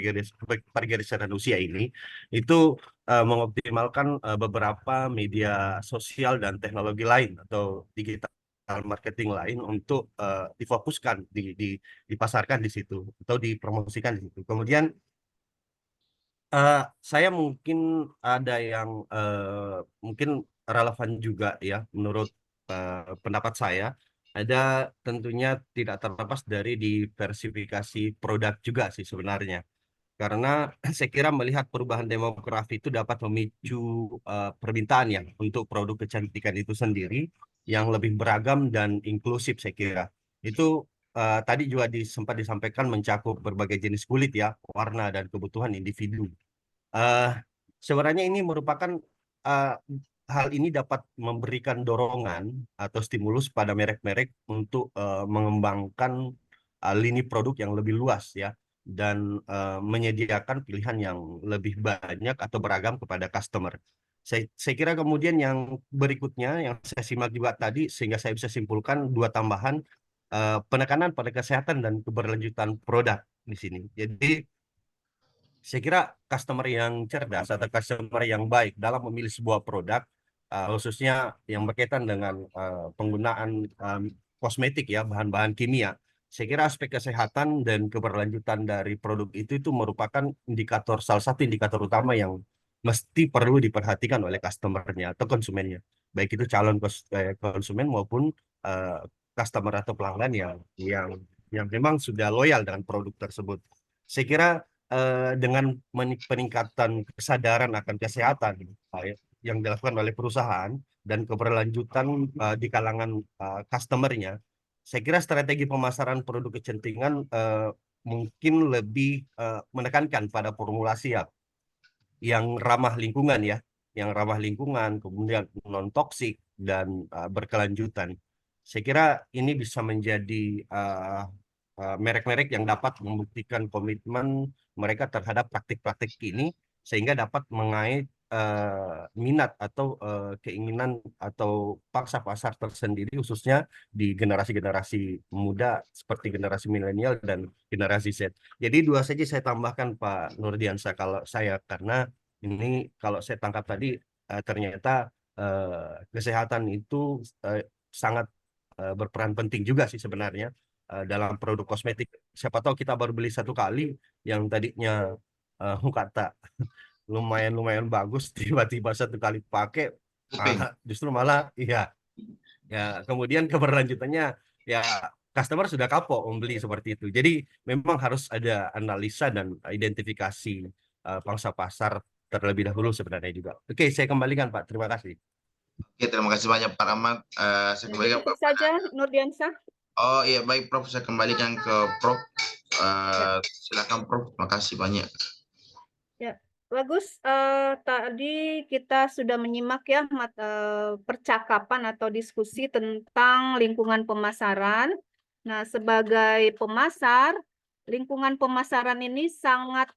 pergeseran usia ini, itu mengoptimalkan beberapa media sosial dan teknologi lain atau digital marketing lain untuk difokuskan, dipasarkan di situ atau dipromosikan di situ. Kemudian saya mungkin ada yang mungkin relevan juga ya menurut pendapat saya Ada tentunya tidak terlepas dari diversifikasi produk juga sih sebenarnya. Karena saya kira melihat perubahan demografi itu dapat memicu permintaan ya untuk produk kecantikan itu sendiri yang lebih beragam dan inklusif saya kira. Itu tadi juga sempat disampaikan mencakup berbagai jenis kulit ya, warna dan kebutuhan individu. Eh, Sebenarnya ini merupakan eh, hal ini dapat memberikan dorongan atau stimulus pada merek-merek untuk mengembangkan lini produk yang lebih luas ya dan menyediakan pilihan yang lebih banyak atau beragam kepada customer. Saya kira kemudian yang berikutnya yang saya simak juga tadi sehingga saya bisa simpulkan dua tambahan penekanan pada kesehatan dan keberlanjutan produk di sini. Jadi saya kira customer yang cerdas atau customer yang baik dalam memilih sebuah produk, khususnya yang berkaitan dengan penggunaan kosmetik ya, bahan-bahan kimia. Saya kira aspek kesehatan dan keberlanjutan dari produk itu merupakan salah satu indikator utama yang mesti perlu diperhatikan oleh customernya atau konsumennya, baik itu calon konsumen maupun eh, customer atau pelanggan yang memang sudah loyal dengan produk tersebut. Saya kira dengan peningkatan kesadaran akan kesehatan yang dilakukan oleh perusahaan dan keberlanjutan di kalangan customernya, saya kira strategi pemasaran produk kecantikan mungkin lebih menekankan pada formulasi yang ramah lingkungan ya, yang ramah lingkungan, kemudian non toksik dan berkelanjutan. Saya kira ini bisa menjadi merek-merek yang dapat membuktikan komitmen mereka terhadap praktik-praktik ini sehingga dapat mengait minat atau keinginan atau pangsa pasar tersendiri khususnya di generasi-generasi muda seperti generasi milenial dan generasi Z. Jadi dua saja saya tambahkan Pak Nurdiansyah kalau saya karena ini kalau saya tangkap tadi ternyata kesehatan itu sangat berperan penting juga sih sebenarnya dalam produk kosmetik. Siapa tahu kita baru beli satu kali yang tadinya kata lumayan bagus tiba-tiba satu kali pakai justru malah iya ya kemudian keberlanjutannya ya customer sudah kapok membeli seperti itu. Jadi memang harus ada analisa dan identifikasi pangsa pasar terlebih dahulu sebenarnya juga. Oke, saya kembalikan Pak. Terima kasih. Oke, terima kasih banyak Pak Rahmat. Saya kembalikan Itu saja Nurdiansyah. Oh iya, baik Prof. Saya kembalikan ke Prof. Silakan Prof. Terima kasih banyak. Ya, bagus. Tadi kita sudah menyimak ya percakapan atau diskusi tentang lingkungan pemasaran. Nah, sebagai pemasar, lingkungan pemasaran ini sangat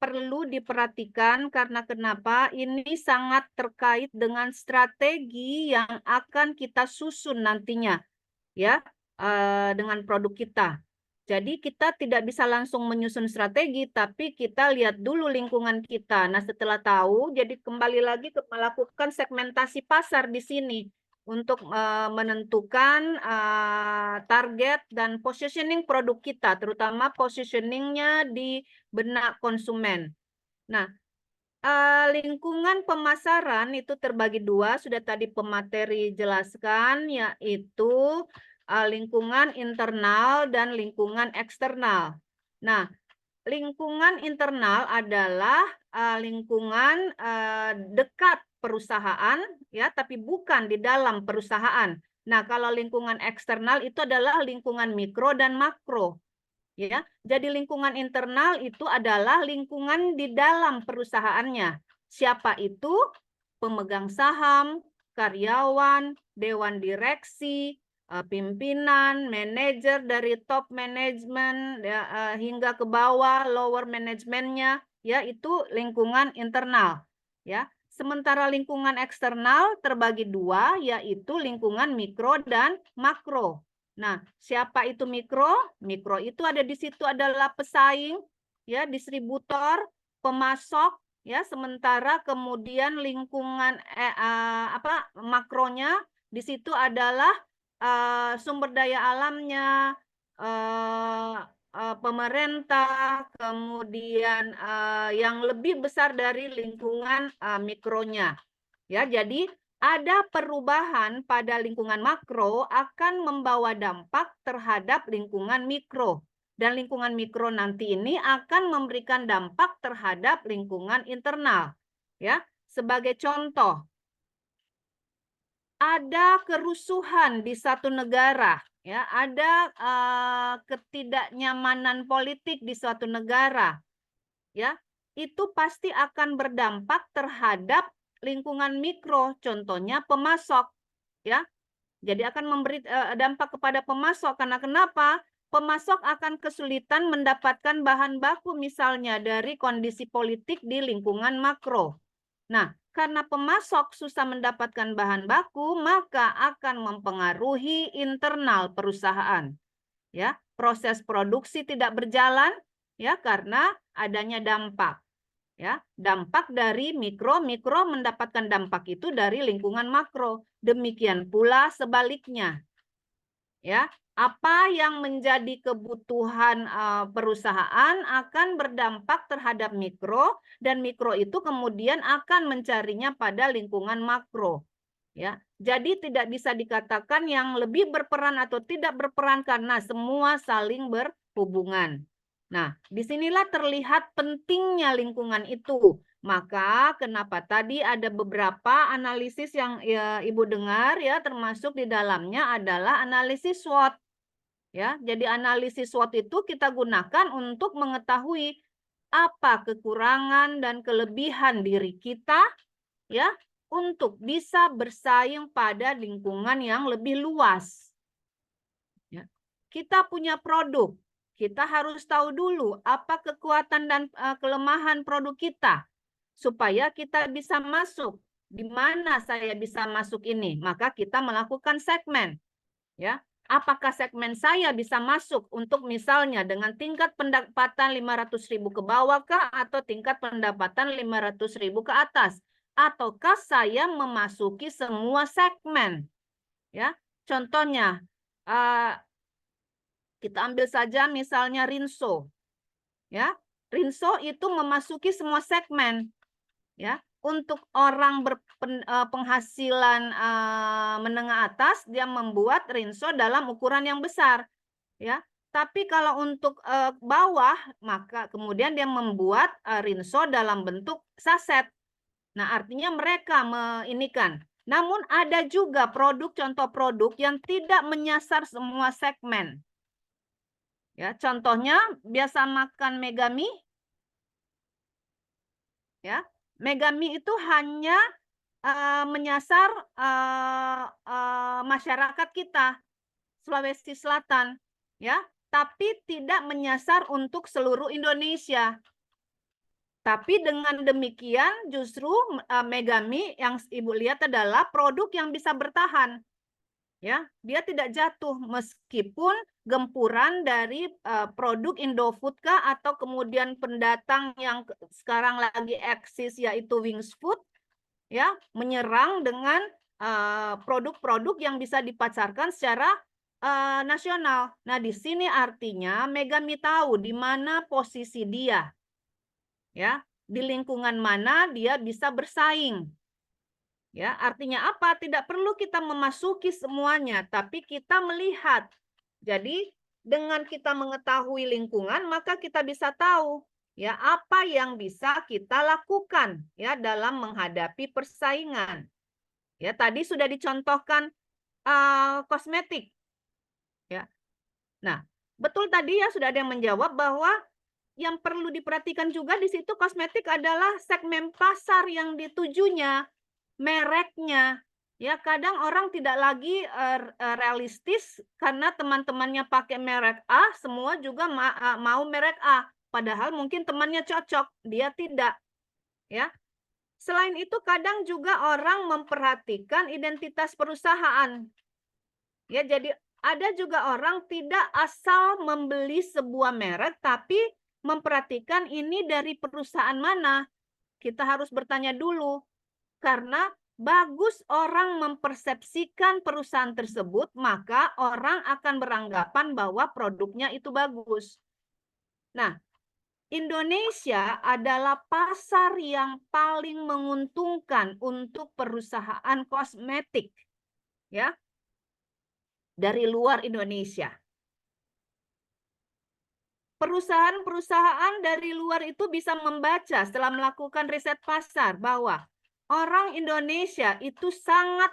perlu diperhatikan karena kenapa? Ini sangat terkait dengan strategi yang akan kita susun nantinya, ya, dengan produk kita. Jadi kita tidak bisa langsung menyusun strategi, tapi kita lihat dulu lingkungan kita. Nah, setelah tahu, jadi kembali lagi ke melakukan segmentasi pasar di sini untuk menentukan target dan positioning produk kita, terutama positioningnya di benak konsumen. Nah, lingkungan pemasaran itu terbagi dua, sudah tadi pemateri jelaskan, yaitu lingkungan internal dan lingkungan eksternal. Nah, lingkungan internal adalah lingkungan dekat perusahaan, ya, tapi bukan di dalam perusahaan. Nah, kalau lingkungan eksternal itu adalah lingkungan mikro dan makro. Ya, jadi lingkungan internal itu adalah lingkungan di dalam perusahaannya. Siapa itu? Pemegang saham, karyawan, dewan direksi, pimpinan, manajer dari top manajemen hingga ke bawah lower manajemennya, ya itu lingkungan internal. Ya, sementara lingkungan eksternal terbagi dua, yaitu lingkungan mikro dan makro. Nah, siapa itu mikro? Mikro itu ada di situ adalah pesaing, ya, distributor, pemasok, ya. Sementara kemudian lingkungan makronya di situ adalah sumber daya alamnya, pemerintah, kemudian yang lebih besar dari lingkungan mikronya. Ya, jadi ada perubahan pada lingkungan makro akan membawa dampak terhadap lingkungan mikro. Dan lingkungan mikro nanti ini akan memberikan dampak terhadap lingkungan internal. Ya, sebagai contoh, ada kerusuhan di satu negara, ya, ada ketidaknyamanan politik di suatu negara, ya, itu pasti akan berdampak terhadap lingkungan mikro, contohnya pemasok, ya. Jadi akan memberi dampak kepada pemasok, karena kenapa? Pemasok akan kesulitan mendapatkan bahan baku misalnya dari kondisi politik di lingkungan makro. Nah, karena pemasok susah mendapatkan bahan baku, maka akan mempengaruhi internal perusahaan. Ya, proses produksi tidak berjalan ya karena adanya dampak. Ya, dampak dari mikro mendapatkan dampak itu dari lingkungan makro. Demikian pula sebaliknya. Ya, apa yang menjadi kebutuhan perusahaan akan berdampak terhadap mikro, dan mikro itu kemudian akan mencarinya pada lingkungan makro. Ya, jadi tidak bisa dikatakan yang lebih berperan atau tidak berperan karena semua saling berhubungan. Nah, disinilah terlihat pentingnya lingkungan itu. Maka kenapa tadi ada beberapa analisis yang ya, Ibu dengar ya, termasuk di dalamnya adalah analisis SWOT. Ya, jadi analisis SWOT itu kita gunakan untuk mengetahui apa kekurangan dan kelebihan diri kita ya untuk bisa bersaing pada lingkungan yang lebih luas. Ya. Kita punya produk, kita harus tahu dulu apa kekuatan dan kelemahan produk kita supaya kita bisa masuk. Di mana saya bisa masuk ini? Maka kita melakukan segmen. Ya, apakah segmen saya bisa masuk untuk misalnya dengan tingkat pendapatan 500.000 ke bawah kah atau tingkat pendapatan 500.000 ke atas? Ataukah saya memasuki semua segmen? Ya, contohnya kita ambil saja misalnya Rinso. Ya, Rinso itu memasuki semua segmen. Ya, untuk orang berpenghasilan menengah atas, dia membuat Rinso dalam ukuran yang besar. Ya, tapi kalau untuk bawah, maka kemudian dia membuat Rinso dalam bentuk saset. Nah, artinya mereka meinikan. Namun ada juga contoh produk yang tidak menyasar semua segmen. Ya, contohnya biasa makan Megami. Ya, Megami itu hanya menyasar masyarakat kita Sulawesi Selatan, ya, tapi tidak menyasar untuk seluruh Indonesia. Tapi dengan demikian justru Megami yang Ibu lihat adalah produk yang bisa bertahan. Ya, dia tidak jatuh meskipun gempuran dari produk Indofood kah atau kemudian pendatang yang sekarang lagi eksis yaitu Wings Food ya menyerang dengan produk-produk yang bisa dipasarkan secara nasional. Nah, di sini artinya Megami tahu di mana posisi dia. Ya, di lingkungan mana dia bisa bersaing. Ya, artinya apa? Tidak perlu kita memasuki semuanya, tapi kita melihat. Jadi, dengan kita mengetahui lingkungan, maka kita bisa tahu ya apa yang bisa kita lakukan ya dalam menghadapi persaingan. Ya, tadi sudah dicontohkan kosmetik. Ya. Nah, betul tadi ya sudah ada yang menjawab bahwa yang perlu diperhatikan juga di situ kosmetik adalah segmen pasar yang ditujunya, mereknya. Ya, kadang orang tidak lagi realistis karena teman-temannya pakai merek A, semua juga mau merek A. Padahal mungkin temannya cocok, dia tidak. Ya. Selain itu kadang juga orang memperhatikan identitas perusahaan. Ya, jadi ada juga orang tidak asal membeli sebuah merek tapi memperhatikan ini dari perusahaan mana. Kita harus bertanya dulu. Karena bagus orang mempersepsikan perusahaan tersebut, maka orang akan beranggapan bahwa produknya itu bagus. Nah, Indonesia adalah pasar yang paling menguntungkan untuk perusahaan kosmetik, ya, dari luar Indonesia. Perusahaan-perusahaan dari luar itu bisa membaca setelah melakukan riset pasar bahwa orang Indonesia itu sangat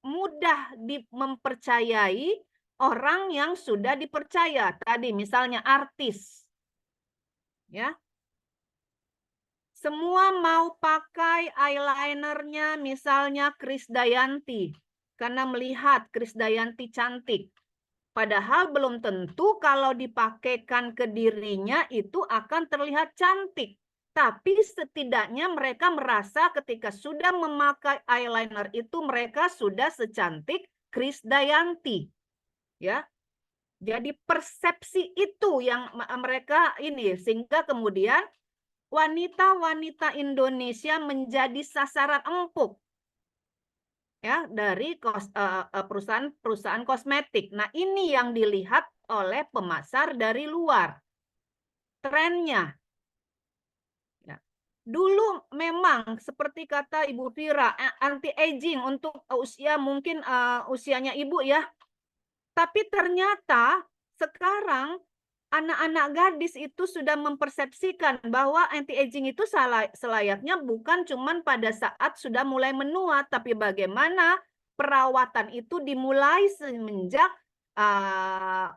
mudah mempercayai orang yang sudah dipercaya. Tadi misalnya artis, ya. Semua mau pakai eyelinernya misalnya Krisdayanti karena melihat Krisdayanti cantik. Padahal belum tentu kalau dipakaikan ke dirinya itu akan terlihat cantik. Tapi setidaknya mereka merasa ketika sudah memakai eyeliner itu mereka sudah secantik Krisdayanti. Ya. Jadi persepsi itu yang mereka ini sehingga kemudian wanita-wanita Indonesia menjadi sasaran empuk, ya, dari perusahaan kosmetik. Nah, ini yang dilihat oleh pemasar dari luar. Trennya. Ya. Dulu memang seperti kata Ibu Vira, anti-aging untuk usia mungkin usianya Ibu ya. Tapi ternyata sekarang anak-anak gadis itu sudah mempersepsikan bahwa anti-aging itu selayaknya bukan cuma pada saat sudah mulai menua, tapi bagaimana perawatan itu dimulai semenjak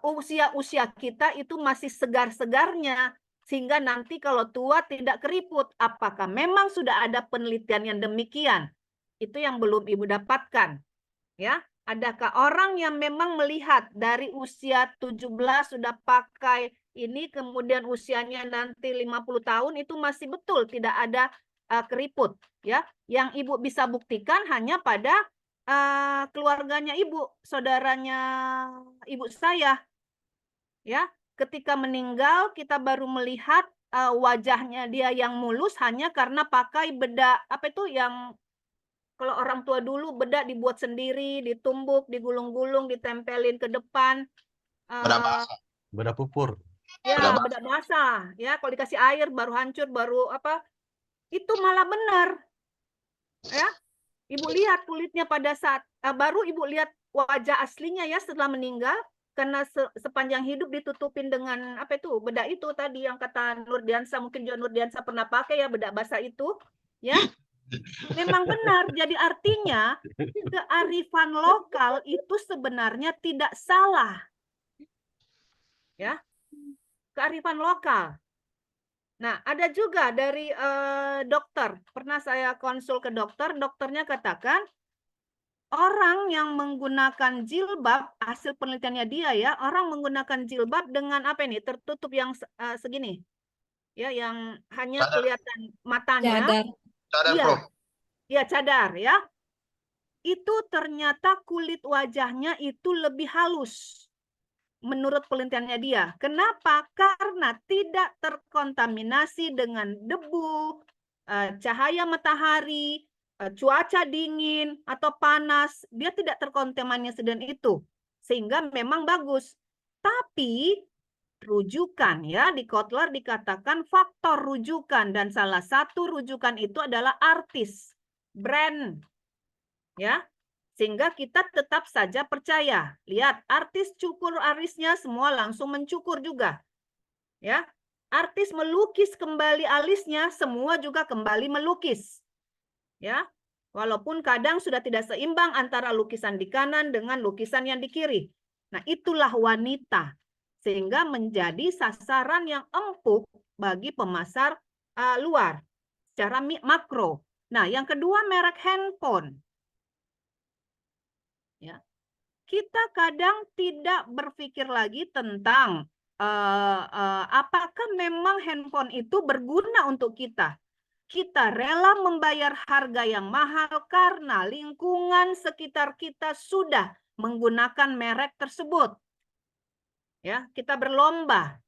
usia-usia kita itu masih segar-segarnya, sehingga nanti kalau tua tidak keriput. Apakah memang sudah ada penelitian yang demikian? Itu yang belum Ibu dapatkan. Ya. Adakah orang yang memang melihat dari usia 17 sudah pakai ini, kemudian usianya nanti 50 tahun itu masih betul tidak ada keriput, ya? Yang Ibu bisa buktikan hanya pada keluarganya Ibu, saudaranya Ibu saya, ya. Ketika meninggal kita baru melihat wajahnya dia yang mulus hanya karena pakai bedak apa itu yang kalau orang tua dulu bedak dibuat sendiri, ditumbuk, digulung-gulung, ditempelin ke depan. Bedak basah. Bedak pupur. Ya, bedak basah. Ya, kalau dikasih air baru hancur, baru apa? Itu malah benar. Ya, Ibu lihat kulitnya pada saat baru Ibu lihat wajah aslinya ya setelah meninggal, karena sepanjang hidup ditutupin dengan apa itu bedak itu tadi yang kata Nurdiansa, mungkin juga Nurdiansa pernah pakai ya bedak basah itu, ya. Memang benar, jadi artinya kearifan lokal itu sebenarnya tidak salah. Ya. Kearifan lokal. Nah, ada juga dari dokter. Pernah saya konsul ke dokter, dokternya katakan orang yang menggunakan jilbab, hasil penelitiannya dia ya, orang menggunakan jilbab dengan apa ini? Tertutup yang segini. Ya, yang hanya kelihatan matanya. Cadar, iya. Prof. Iya, cadar ya. Itu ternyata kulit wajahnya itu lebih halus menurut penelitiannya dia. Kenapa? Karena tidak terkontaminasi dengan debu, cahaya matahari, cuaca dingin atau panas. Dia tidak terkontaminasi dengan itu. Sehingga memang bagus. Tapi rujukan ya di Kotler dikatakan faktor rujukan dan salah satu rujukan itu adalah artis, brand. Ya, sehingga kita tetap saja percaya. Lihat, artis cukur alisnya semua langsung mencukur juga. Ya, artis melukis kembali alisnya semua juga kembali melukis. Ya, walaupun kadang sudah tidak seimbang antara lukisan di kanan dengan lukisan yang di kiri. Nah, itulah wanita. Sehingga menjadi sasaran yang empuk bagi pemasar luar secara makro. Nah, yang kedua merek handphone. Ya. Kita kadang tidak berpikir lagi tentang apakah memang handphone itu berguna untuk kita. Kita rela membayar harga yang mahal karena lingkungan sekitar kita sudah menggunakan merek tersebut. Ya, kita berlomba.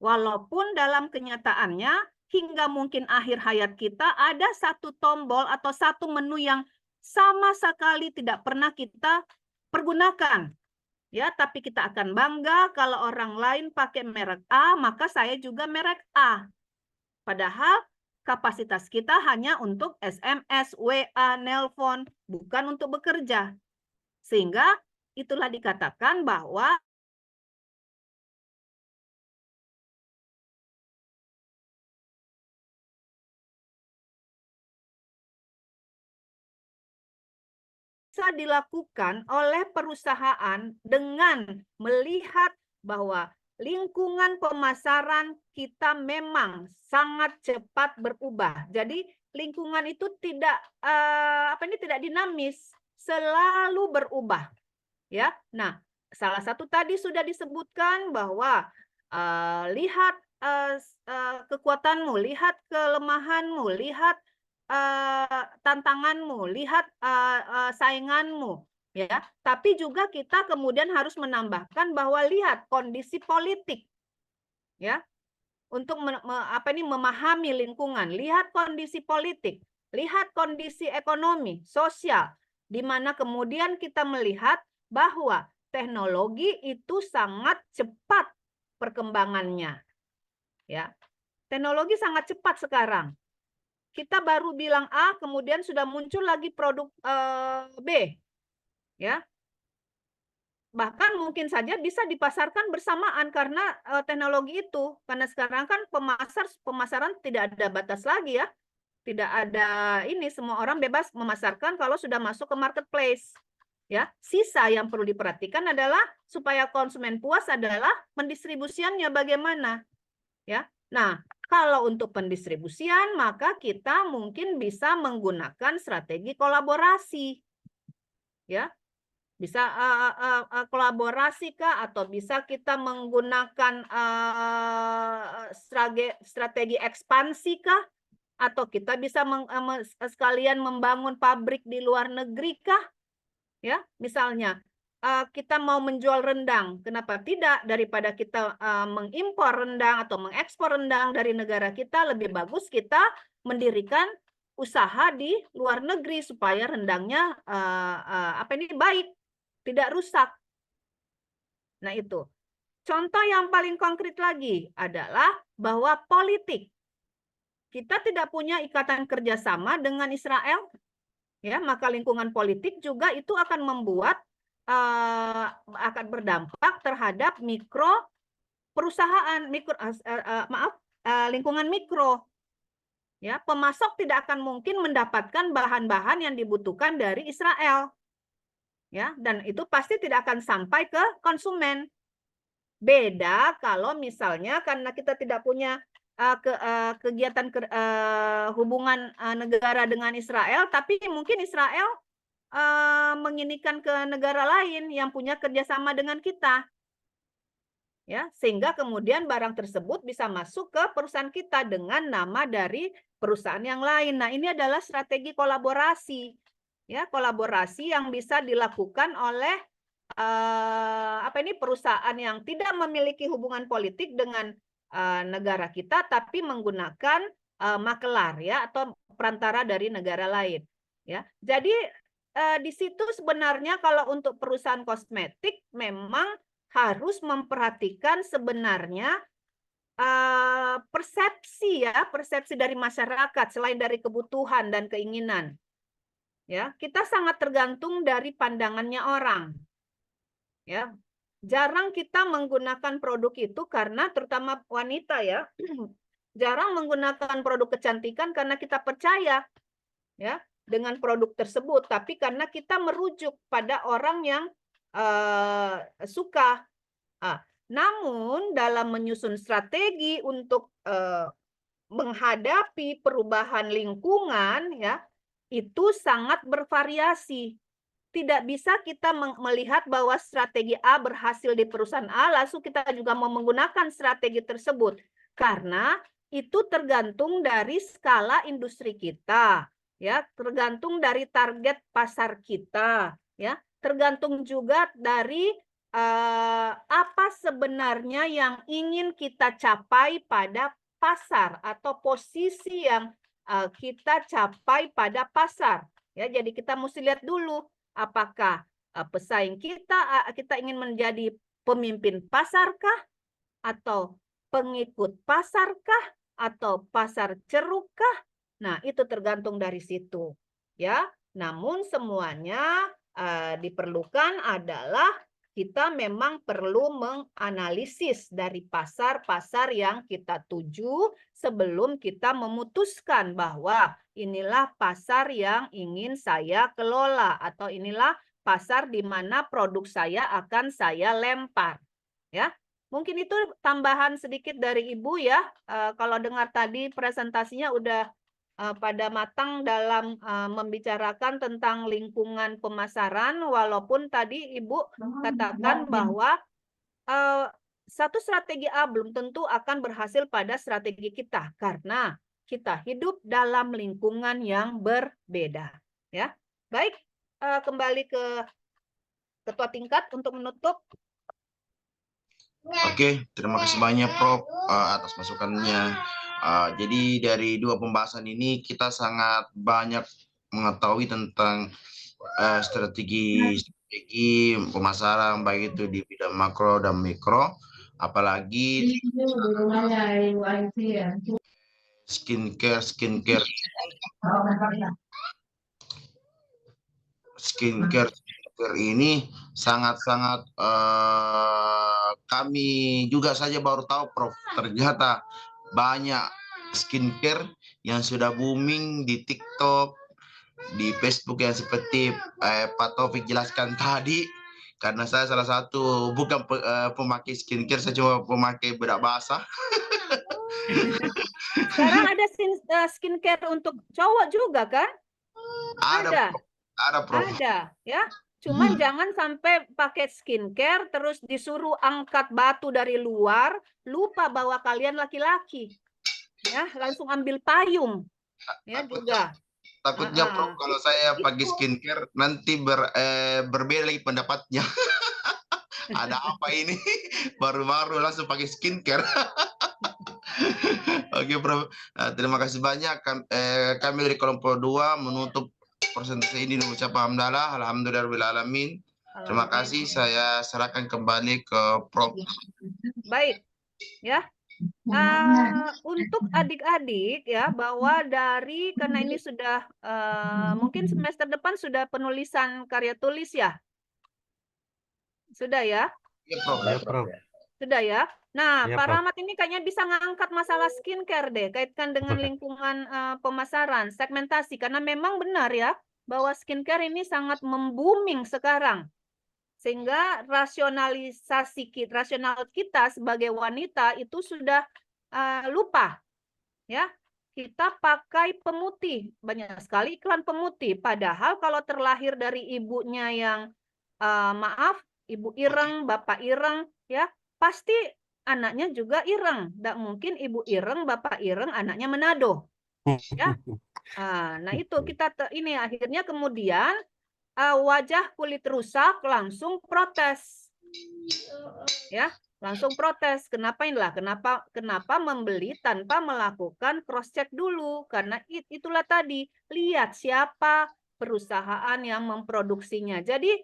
Walaupun dalam kenyataannya hingga mungkin akhir hayat kita ada satu tombol atau satu menu yang sama sekali tidak pernah kita pergunakan. Ya, tapi kita akan bangga kalau orang lain pakai merek A, maka saya juga merek A. Padahal kapasitas kita hanya untuk SMS, WA, nelpon, bukan untuk bekerja. Sehingga itulah dikatakan bahwa bisa dilakukan oleh perusahaan dengan melihat bahwa lingkungan pemasaran kita memang sangat cepat berubah. Jadi lingkungan itu tidak tidak dinamis, selalu berubah. Ya. Nah, salah satu tadi sudah disebutkan bahwa lihat kekuatanmu, lihat kelemahanmu, lihat tantanganmu, lihat sainganmu, ya. Tapi juga kita kemudian harus menambahkan bahwa lihat kondisi politik, ya, untuk memahami lingkungan. Lihat kondisi politik, lihat kondisi ekonomi, sosial, di mana kemudian kita melihat bahwa teknologi itu sangat cepat perkembangannya, ya. Teknologi sangat cepat sekarang. Kita baru bilang A, kemudian sudah muncul lagi produk B, ya. Bahkan mungkin saja bisa dipasarkan bersamaan karena teknologi itu. Karena sekarang kan pemasaran tidak ada batas lagi, ya. Tidak ada ini, semua orang bebas memasarkan kalau sudah masuk ke marketplace, ya. Sisa yang perlu diperhatikan adalah supaya konsumen puas adalah pendistribusiannya bagaimana, ya. Nah, kalau untuk pendistribusian, maka kita mungkin bisa menggunakan strategi kolaborasi, ya. Bisa kolaborasi kah, atau bisa kita menggunakan strategi ekspansi kah, atau kita bisa sekalian membangun pabrik di luar negeri kah, ya. Misalnya kita mau menjual rendang, kenapa tidak? Daripada kita mengimpor rendang atau mengekspor rendang dari negara kita, lebih bagus kita mendirikan usaha di luar negeri supaya rendangnya baik, tidak rusak. Nah, itu. Contoh yang paling konkret lagi adalah bahwa politik. Kita tidak punya ikatan kerjasama dengan Israel, ya, maka lingkungan politik juga itu akan membuat akan berdampak terhadap mikro perusahaan, lingkungan mikro. Ya, pemasok tidak akan mungkin mendapatkan bahan-bahan yang dibutuhkan dari Israel. Ya, dan itu pasti tidak akan sampai ke konsumen. Beda kalau misalnya karena kita tidak punya kegiatan hubungan negara dengan Israel, tapi mungkin Israel menginikan ke negara lain yang punya kerjasama dengan kita, ya, sehingga kemudian barang tersebut bisa masuk ke perusahaan kita dengan nama dari perusahaan yang lain. Nah, ini adalah strategi kolaborasi, ya, kolaborasi yang bisa dilakukan oleh perusahaan yang tidak memiliki hubungan politik dengan negara kita, tapi menggunakan makelar, ya, atau perantara dari negara lain, ya. Jadi di situ sebenarnya kalau untuk perusahaan kosmetik memang harus memperhatikan sebenarnya persepsi dari masyarakat selain dari kebutuhan dan keinginan. Ya, kita sangat tergantung dari pandangannya orang. Ya, jarang kita menggunakan produk itu karena terutama wanita, ya, jarang menggunakan produk kecantikan karena kita percaya, ya, dengan produk tersebut, tapi karena kita merujuk pada orang yang suka. Namun dalam menyusun strategi untuk menghadapi perubahan lingkungan, ya, itu sangat bervariasi. Tidak bisa kita melihat bahwa strategi A berhasil di perusahaan A, langsung kita juga mau menggunakan strategi tersebut. Karena itu tergantung dari skala industri kita, ya, tergantung dari target pasar kita, ya, tergantung juga dari apa sebenarnya yang ingin kita capai pada pasar atau posisi yang kita capai pada pasar, ya. Jadi kita mesti lihat dulu apakah pesaing kita ingin menjadi pemimpin pasarkah, atau pengikut pasarkah, atau pasar cerukkah? Nah, itu tergantung dari situ, ya. Namun semuanya diperlukan adalah kita memang perlu menganalisis dari pasar-pasar yang kita tuju sebelum kita memutuskan bahwa inilah pasar yang ingin saya kelola, atau inilah pasar di mana produk saya akan saya lempar, ya. Mungkin itu tambahan sedikit dari Ibu ya. Kalau dengar tadi presentasinya udah pada matang dalam membicarakan tentang lingkungan pemasaran, walaupun tadi Ibu katakan bahwa satu strategi A belum tentu akan berhasil pada strategi kita karena kita hidup dalam lingkungan yang berbeda, ya. Baik, kembali ke ketua tingkat untuk menutup. Oke, terima kasih banyak Prof atas masukannya. Jadi dari dua pembahasan ini kita sangat banyak mengetahui tentang strategi pemasaran baik itu di bidang makro dan mikro, apalagi skincare ini sangat-sangat kami juga saja baru tahu Prof, ternyata banyak skincare yang sudah booming di TikTok, di Facebook yang seperti Pak Taufik jelaskan tadi. Karena saya salah satu bukan pemakai skincare, saya cuma pemakai bedak basah. Sekarang ada skincare untuk cowok juga kan? Ada Prof. Ada, ya. Cuman jangan sampai pakai skincare terus disuruh angkat batu dari luar, lupa bahwa kalian laki-laki. Ya, langsung ambil payung. Ya juga. Takutnya Prof, kalau saya pakai skincare nanti berbeda lagi pendapatnya. Ada apa ini? Baru-baru langsung pakai skincare. Oke Prof, terima kasih banyak. Kami dari kelompok 2 menutup presentasi ini dengan ucapan hamdalah, alhamdulillahirrahmanirrahim. Terima kasih, saya serahkan kembali ke Prof. Baik, ya. Untuk adik-adik ya, bahwa karena ini sudah mungkin semester depan sudah penulisan karya tulis ya? Sudah ya? Iya Prof. Ya, Prof. Sudah ya? Nah, Ya, Pak Prof. Rahmat ini kayaknya bisa ngangkat masalah skincare deh, kaitkan dengan lingkungan pemasaran, segmentasi. Karena memang benar ya, bahwa skincare ini sangat membooming sekarang. Sehingga rasional kita sebagai wanita itu sudah lupa. Ya, kita pakai pemutih. Banyak sekali iklan pemutih. Padahal kalau terlahir dari ibunya yang, maaf, ibu ireng, bapak ireng, ya, pasti anaknya juga ireng. Tidak mungkin ibu ireng, bapak ireng, anaknya Manado. Ya. Nah itu kita ini akhirnya kemudian wajah kulit rusak langsung protes. Ya, langsung protes. Kenapa inilah? Kenapa membeli tanpa melakukan cross check dulu? Karena itulah tadi, lihat siapa perusahaan yang memproduksinya. Jadi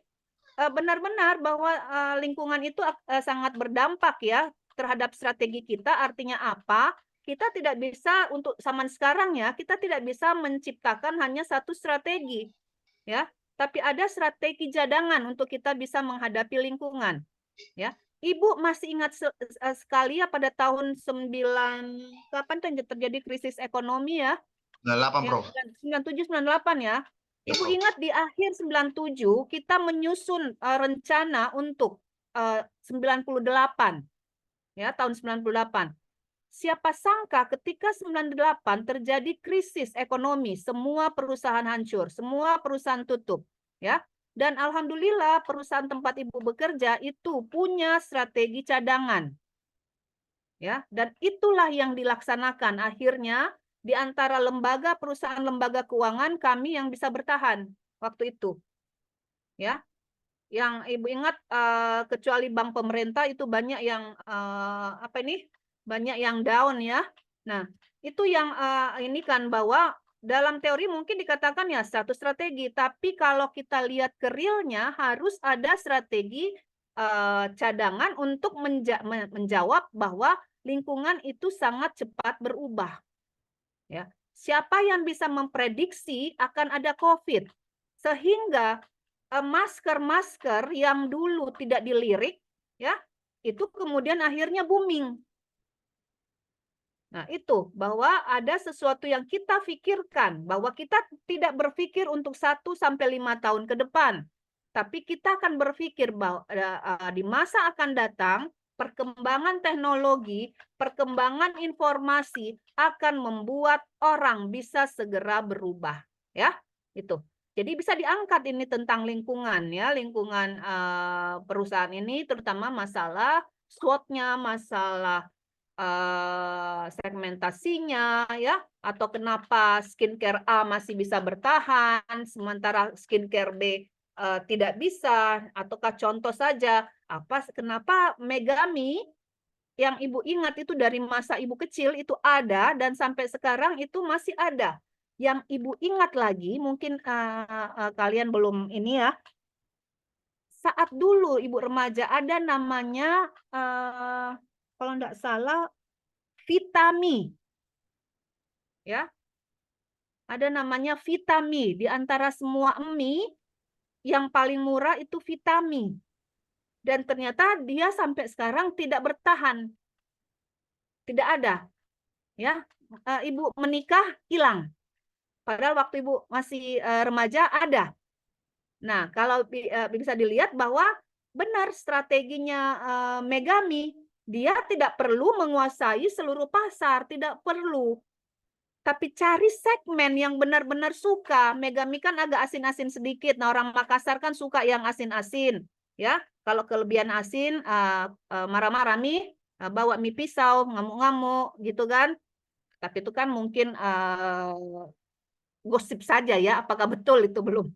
benar-benar bahwa lingkungan itu sangat berdampak ya terhadap strategi kita. Artinya apa? Kita tidak bisa untuk zaman sekarang ya, kita tidak bisa menciptakan hanya satu strategi. Ya, tapi ada strategi cadangan untuk kita bisa menghadapi lingkungan. Ya, Ibu masih ingat sekali ya pada tahun kapan terjadi krisis ekonomi ya? 98 Prof. 97 98 ya. Ibu ingat di akhir 97 kita menyusun rencana untuk 98 ya, tahun 98. Siapa sangka ketika 98 terjadi krisis ekonomi, semua perusahaan hancur, semua perusahaan tutup, ya. Dan alhamdulillah perusahaan tempat Ibu bekerja itu punya strategi cadangan. Ya, dan itulah yang dilaksanakan akhirnya di antara perusahaan lembaga keuangan kami yang bisa bertahan waktu itu. Ya. Yang Ibu ingat kecuali bank pemerintah itu banyak yang banyak yang down ya. Nah, itu yang ini kan bahwa dalam teori mungkin dikatakan ya satu strategi, tapi kalau kita lihat ke realnya harus ada strategi cadangan untuk menjawab bahwa lingkungan itu sangat cepat berubah. Ya, siapa yang bisa memprediksi akan ada COVID sehingga masker-masker yang dulu tidak dilirik, ya, itu kemudian akhirnya booming. Nah, itu bahwa ada sesuatu yang kita pikirkan, bahwa kita tidak berpikir untuk 1 sampai 5 tahun ke depan, tapi kita akan berpikir bahwa di masa akan datang perkembangan teknologi, perkembangan informasi akan membuat orang bisa segera berubah, ya. Itu. Jadi bisa diangkat ini tentang lingkungan, ya, lingkungan perusahaan ini, terutama masalah SWOT-nya, masalah segmentasinya, ya, atau kenapa skincare A masih bisa bertahan sementara skincare B tidak bisa, ataukah contoh saja kenapa Megami yang ibu ingat itu dari masa ibu kecil itu ada dan sampai sekarang itu masih ada. Yang ibu ingat lagi mungkin kalian belum ini ya, saat dulu ibu remaja ada namanya kalau enggak salah Vitami, ya, ada namanya Vitami. Di antara semua mie yang paling murah itu Vitami, dan ternyata dia sampai sekarang tidak bertahan, tidak ada, ya. Ibu menikah hilang, padahal waktu ibu masih remaja ada. Nah, kalau bisa dilihat bahwa benar strateginya Megami, dia tidak perlu menguasai seluruh pasar, tidak perlu. Tapi cari segmen yang benar-benar suka. Megami kan agak asin-asin sedikit. Nah, orang Makassar kan suka yang asin-asin, ya. Kalau kelebihan asin, marah-marah mie, bawa mie pisau, ngamuk-ngamuk, gitu kan. Tapi itu kan mungkin gosip saja ya, apakah betul itu belum.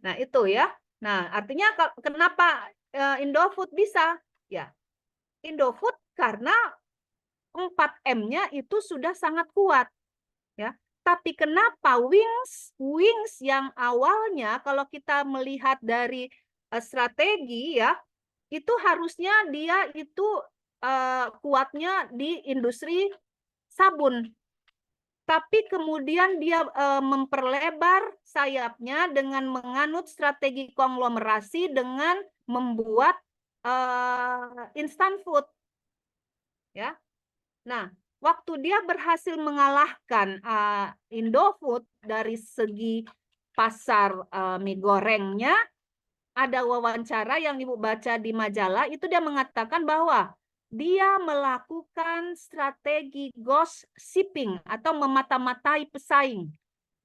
Nah, itu ya. Nah, artinya kenapa Indofood bisa? Ya, Indofood karena 4M-nya itu sudah sangat kuat, ya. Tapi kenapa Wings yang awalnya kalau kita melihat dari strategi ya, itu harusnya dia itu kuatnya di industri sabun. Tapi kemudian dia memperlebar sayapnya dengan menganut strategi konglomerasi dengan membuat instant food, ya. Nah, waktu dia berhasil mengalahkan Indofood dari segi pasar mie gorengnya, ada wawancara yang ibu baca di majalah, itu dia mengatakan bahwa dia melakukan strategi ghost shipping atau memata-matai pesaing.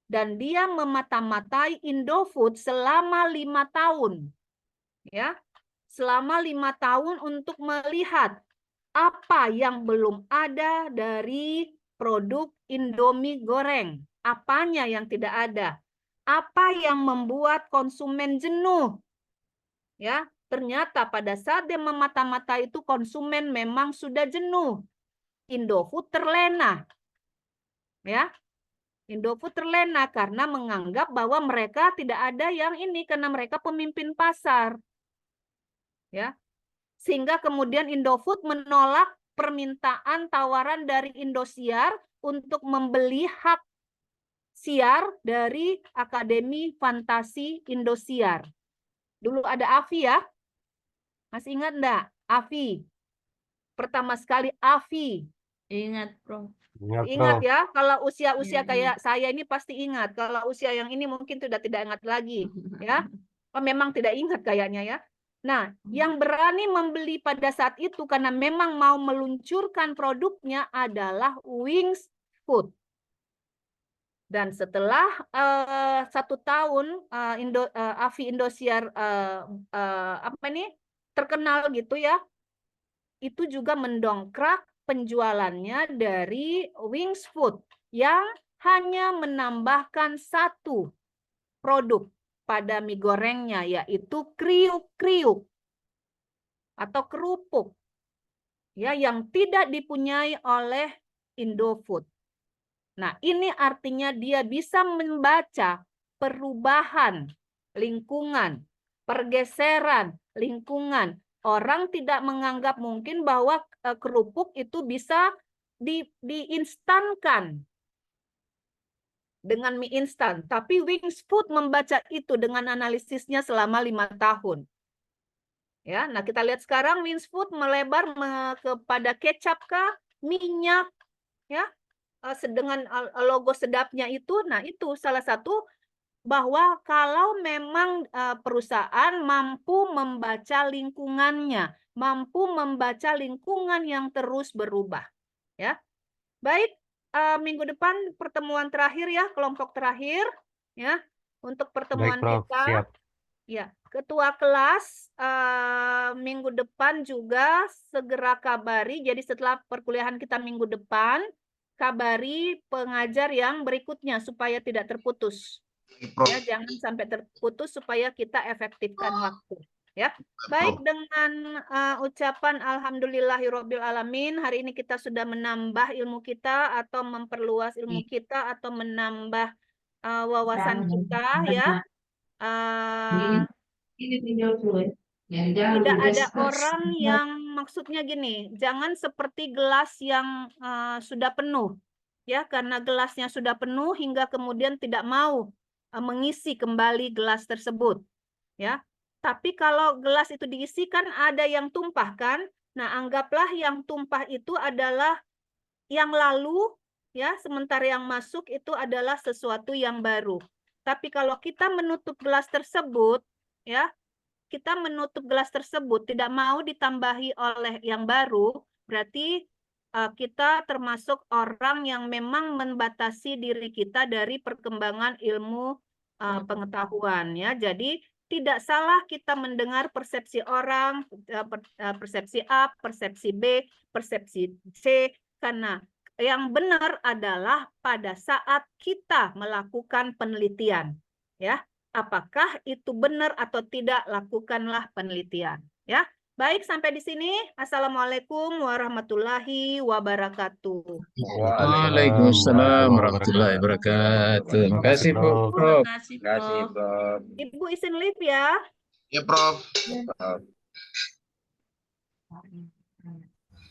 Dan dia memata-matai Indofood selama 5 tahun. Ya, selama 5 tahun untuk melihat apa yang belum ada dari produk Indomie goreng. Apanya yang tidak ada. Apa yang membuat konsumen jenuh. Ya, ternyata pada saat dia memata-mata itu konsumen memang sudah jenuh. Indofood terlena. Ya. Indofood terlena karena menganggap bahwa mereka tidak ada yang ini karena mereka pemimpin pasar. Ya. Sehingga kemudian Indofood menolak permintaan tawaran dari Indosiar untuk membeli hak siar dari Akademi Fantasi Indosiar. Dulu ada AVI ya. Masih ingat enggak? AVI. Pertama sekali AVI. Ingat, Prof. Ingat ya, kalau usia-usia Iya, kayak saya ini pasti ingat. Kalau usia yang ini mungkin sudah tidak ingat lagi, ya. Oh, memang tidak ingat kayaknya ya. Nah, yang berani membeli pada saat itu karena memang mau meluncurkan produknya adalah Wings Food. Dan setelah 1 tahun AVI Indosiar apa ini terkenal gitu ya, itu juga mendongkrak penjualannya dari Wings Food yang hanya menambahkan 1 produk pada mie gorengnya, yaitu kriuk-kriuk atau kerupuk, ya, yang tidak dipunyai oleh Indofood. Nah, ini artinya dia bisa membaca perubahan lingkungan, pergeseran lingkungan. Orang tidak menganggap mungkin bahwa kerupuk itu bisa diinstankan dengan mie instan. Tapi Wings Food membaca itu dengan analisisnya selama 5 tahun. Ya, nah kita lihat sekarang Wings Food melebar kepada kecap kah, minyak, ya, dengan logo sedapnya itu. Nah itu salah satu bahwa kalau memang perusahaan mampu membaca lingkungannya, mampu membaca lingkungan yang terus berubah. Ya, baik. Minggu depan pertemuan terakhir ya, kelompok terakhir ya untuk pertemuan Baik, Prof. kita. Siap. Ya, ketua kelas minggu depan juga segera kabari. Jadi setelah perkuliahan kita minggu depan, kabari pengajar yang berikutnya supaya tidak terputus. Ya, jangan sampai terputus supaya kita efektifkan waktu. Ya, baik, dengan ucapan alhamdulillahirobbil alamin, hari ini kita sudah menambah ilmu kita atau memperluas ilmu kita atau menambah wawasan kita ya. Tidak ada orang yang maksudnya gini, jangan seperti gelas yang sudah penuh ya, karena gelasnya sudah penuh hingga kemudian tidak mau mengisi kembali gelas tersebut ya. Tapi kalau gelas itu diisi kan ada yang tumpah kan. Nah, anggaplah yang tumpah itu adalah yang lalu ya, sementara yang masuk itu adalah sesuatu yang baru. Tapi kalau kita menutup gelas tersebut ya, kita menutup gelas tersebut tidak mau ditambahi oleh yang baru, berarti kita termasuk orang yang memang membatasi diri kita dari perkembangan ilmu pengetahuan ya. Jadi tidak salah kita mendengar persepsi orang, persepsi A, persepsi B, persepsi C, karena yang benar adalah pada saat kita melakukan penelitian ya. Apakah itu benar atau tidak, lakukanlah penelitian ya. Baik, sampai di sini. Assalamualaikum warahmatullahi wabarakatuh. Waalaikumsalam warahmatullahi wabarakatuh. Terima kasih, Prof. Prof. Terima kasih, Prof. Ibu izin live ya. Ya, Prof. Prof.